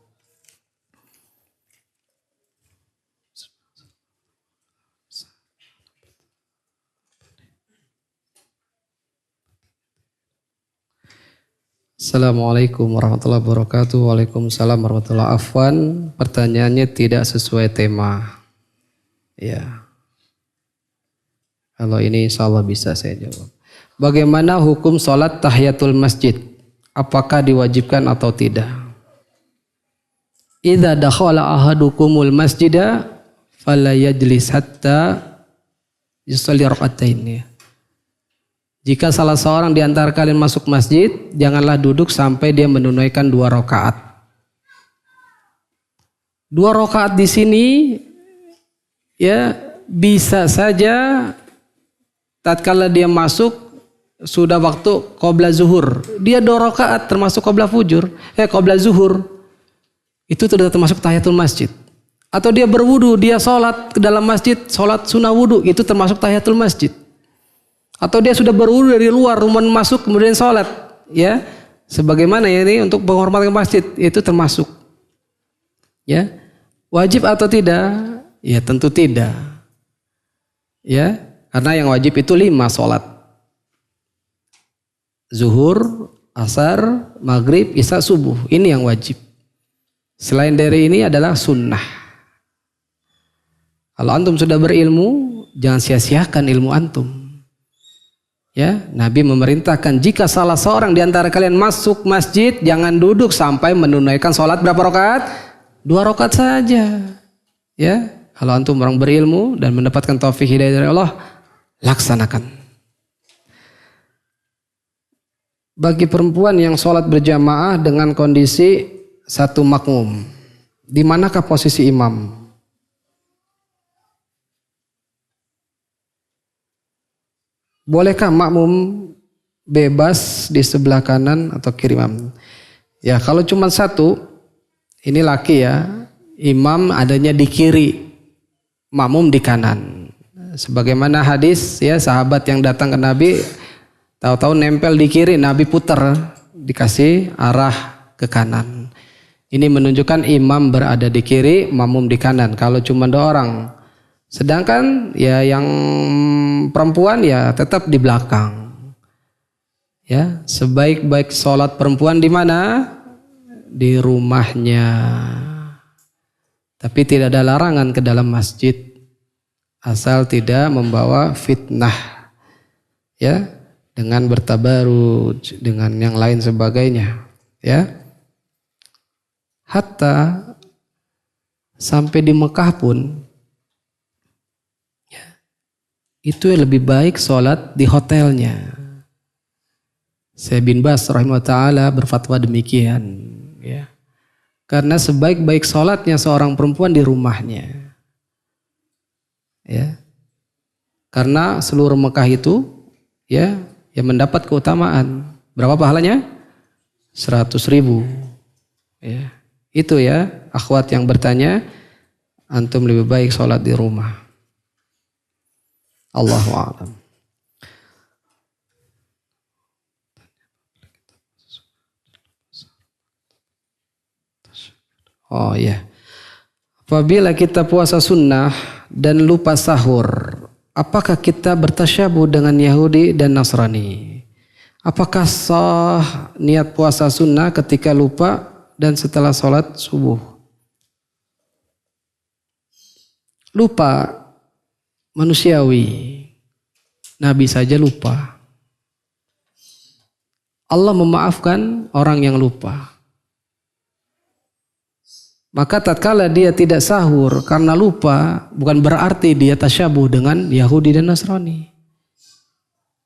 Assalamualaikum warahmatullahi wabarakatuh. Waalaikumsalam warahmatullahi wabarakatuh. Afwan, pertanyaannya tidak sesuai tema. Ya. Kalau ini insya Allah bisa saya jawab. Bagaimana hukum sholat tahiyatul masjid? Apakah diwajibkan atau tidak? Idza dakhala ahadukumul masjida fala yajlis hatta yusalli raka'atain. Jika salah seorang di antara kalian masuk masjid, janganlah duduk sampai dia menunaikan 2 rakaat. 2 rakaat di sini ya bisa saja tatkala dia masuk sudah waktu qabla zuhur. Dia 2 rakaat termasuk qabla fujur, qabla zuhur. Itu sudah termasuk tahiyatul masjid. Atau dia berwudu, dia sholat ke dalam masjid, sholat sunnah wudu, itu termasuk tahiyatul masjid. Atau dia sudah berwudu dari luar, rumah masuk kemudian sholat, ya. Sebagaimana ya ini untuk penghormatan masjid, itu termasuk. Ya. Wajib atau tidak? Ya tentu tidak. Ya, karena yang wajib itu 5 sholat. Zuhur, asar, maghrib, isya, subuh. Ini yang wajib. Selain dari ini adalah sunnah. Kalau antum sudah berilmu, jangan sia-siakan ilmu antum. Ya, Nabi memerintahkan jika salah seorang di antara kalian masuk masjid, jangan duduk sampai menunaikan sholat berapa rakaat? 2 rakaat saja. Ya, kalau antum orang berilmu dan mendapatkan taufik hidayah dari Allah, laksanakan. Bagi perempuan yang sholat berjamaah dengan kondisi satu makmum, di manakah posisi imam? Bolehkah makmum bebas di sebelah kanan atau kiri imam? Ya, kalau cuma satu, ini laki ya, imam adanya di kiri, makmum di kanan. Sebagaimana hadis ya, sahabat yang datang ke Nabi, tahu-tahu nempel di kiri, Nabi putar, dikasih arah ke kanan. Ini menunjukkan imam berada di kiri, makmum di kanan. Kalau cuma 2 orang. Sedangkan ya yang perempuan ya tetap di belakang. Ya, sebaik-baik sholat perempuan di mana? Di rumahnya. Tapi tidak ada larangan ke dalam masjid asal tidak membawa fitnah. Ya, dengan bertabaruj, dengan yang lain sebagainya. Ya. Hatta sampai di Mekah pun itu lebih baik sholat di hotelnya. Syekh bin Baz rahimahullah ta'ala berfatwa demikian. Ya. Karena sebaik-baik sholatnya seorang perempuan di rumahnya. Ya. Karena seluruh Mekah itu ya yang mendapat keutamaan. Berapa pahalanya? 100.000. Ya. Itu ya akhwat yang bertanya, antum lebih baik sholat di rumah. Allahu a'lam. Oh ya. Apabila kita puasa sunnah dan lupa sahur, apakah kita bertasyabuh dengan Yahudi dan Nasrani? Apakah sah niat puasa sunnah ketika lupa dan setelah sholat subuh? Lupa manusiawi. Nabi saja lupa. Allah memaafkan orang yang lupa. Maka tatkala dia tidak sahur karena lupa, bukan berarti dia tasyabuh dengan Yahudi dan Nasrani.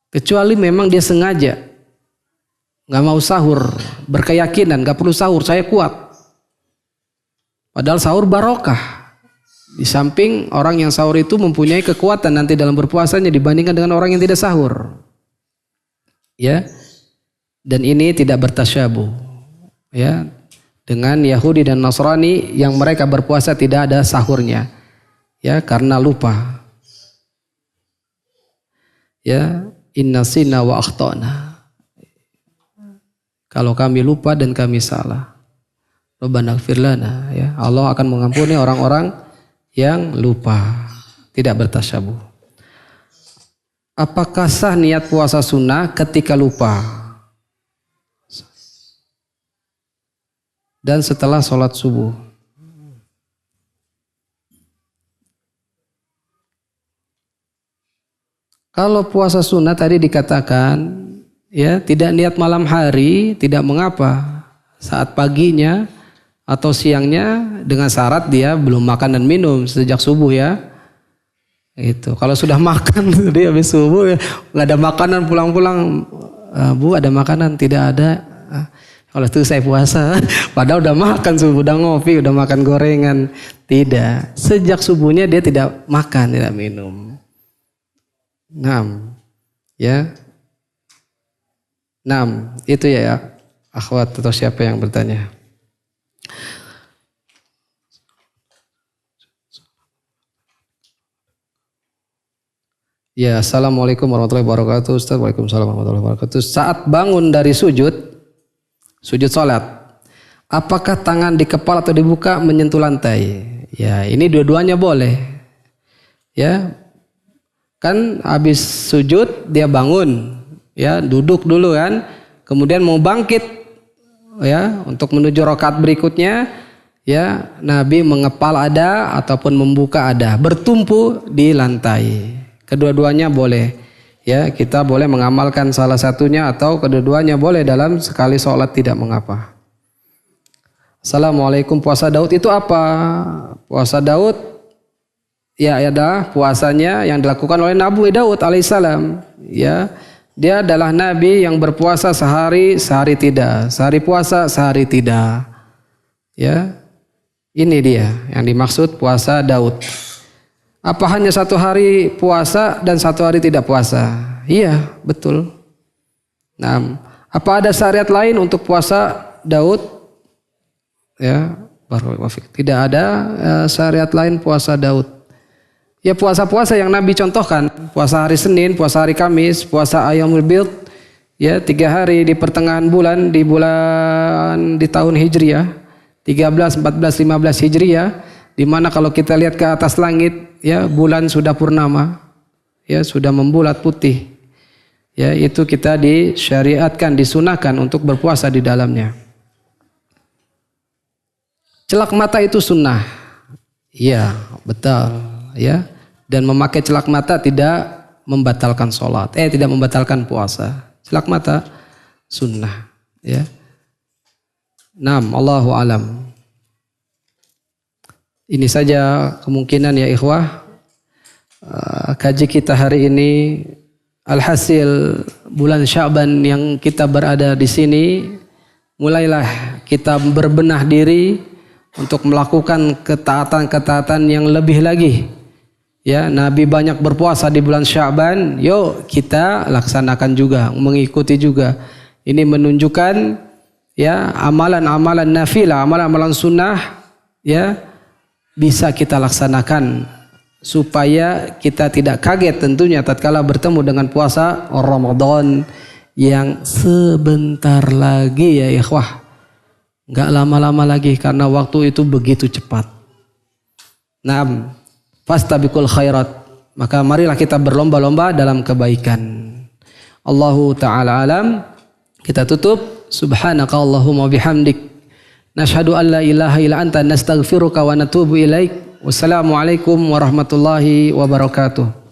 Kecuali memang dia sengaja nggak mau sahur, berkeyakinan nggak perlu sahur, saya kuat. Padahal sahur barokah. Di samping orang yang sahur itu mempunyai kekuatan nanti dalam berpuasanya dibandingkan dengan orang yang tidak sahur. Ya. Dan ini tidak bertasyabuh. Ya. Dengan Yahudi dan Nasrani yang mereka berpuasa tidak ada sahurnya. Ya, karena lupa. Ya, inna sinna wa akhtana. Kalau kami lupa dan kami salah, Rabbana ighfir lana, ya. Allah akan mengampuni orang-orang yang lupa, tidak bertasyabuh. Apakah sah niat puasa sunnah ketika lupa dan setelah sholat subuh? Kalau puasa sunnah tadi dikatakan ya tidak niat malam hari tidak mengapa, saat paginya atau siangnya dengan syarat dia belum makan dan minum sejak subuh ya. Itu kalau sudah makan dia habis subuh ya nggak ada makanan pulang-pulang, Bu ada makanan? Tidak ada. Kalau itu saya puasa. Padahal udah makan subuh, udah ngopi, udah makan gorengan. Tidak. Sejak subuhnya dia tidak makan, tidak minum. 6. Ya. 6. Itu ya akhwat atau siapa yang bertanya. Ya, assalamualaikum warahmatullahi wabarakatuh. Ustaz, waalaikumsalam warahmatullahi wabarakatuh. Saat bangun dari sujud sholat, apakah tangan di kepala atau dibuka menyentuh lantai? Ya, ini dua-duanya boleh. Ya, kan habis sujud dia bangun, ya duduk dulu kan, kemudian mau bangkit, ya untuk menuju rakaat berikutnya, ya Nabi mengepal ada ataupun membuka ada, bertumpu di lantai. Kedua-duanya boleh. Ya, kita boleh mengamalkan salah satunya atau kedua-duanya boleh dalam sekali sholat, tidak mengapa. Assalamualaikum, puasa Daud itu apa? Puasa Daud ya adalah puasanya yang dilakukan oleh Nabi Daud alaihissalam. Ya, dia adalah nabi yang berpuasa sehari tidak, sehari puasa sehari tidak. Ya, ini dia yang dimaksud puasa Daud. Apa hanya satu hari puasa dan satu hari tidak puasa? Iya, betul. Nah, apa ada syariat lain untuk puasa Daud? Ya, tidak ada syariat lain puasa Daud. Ya, puasa-puasa yang Nabi contohkan, puasa hari Senin, puasa hari Kamis, puasa Ayyamul Bid, ya 3 hari di pertengahan bulan, di tahun Hijriah, 13, 14, 15 Hijriah, di mana kalau kita lihat ke atas langit, ya bulan sudah purnama, ya sudah membulat putih, ya itu kita disyariatkan, disunahkan untuk berpuasa di dalamnya. Celak mata itu sunnah, iya betul, ya, dan memakai celak mata tidak membatalkan sholat, tidak membatalkan puasa. Celak mata sunnah, ya. Naam, Allahu alam. Ini saja kemungkinan ya ikhwah kaji kita hari ini. Alhasil bulan Sya'ban yang kita berada di sini, mulailah kita berbenah diri untuk melakukan ketaatan-ketaatan yang lebih lagi. Ya, Nabi banyak berpuasa di bulan Sya'ban, yuk kita laksanakan juga, mengikuti juga. Ini menunjukkan ya amalan-amalan nafilah, amalan-amalan sunnah ya bisa kita laksanakan supaya kita tidak kaget tentunya tatkala bertemu dengan puasa Ramadan yang sebentar lagi ya ikhwah. Enggak lama-lama lagi karena waktu itu begitu cepat. Naam, fastabiqul khairat. Maka marilah kita berlomba-lomba dalam kebaikan. Allahu ta'ala alam. Kita tutup. Subhanaka Allahumma bihamdik. Nashhadu an la ilaha illa anta nastaghfiruka wa natubu ilaik. Wassalamualaikum warahmatullahi wabarakatuh.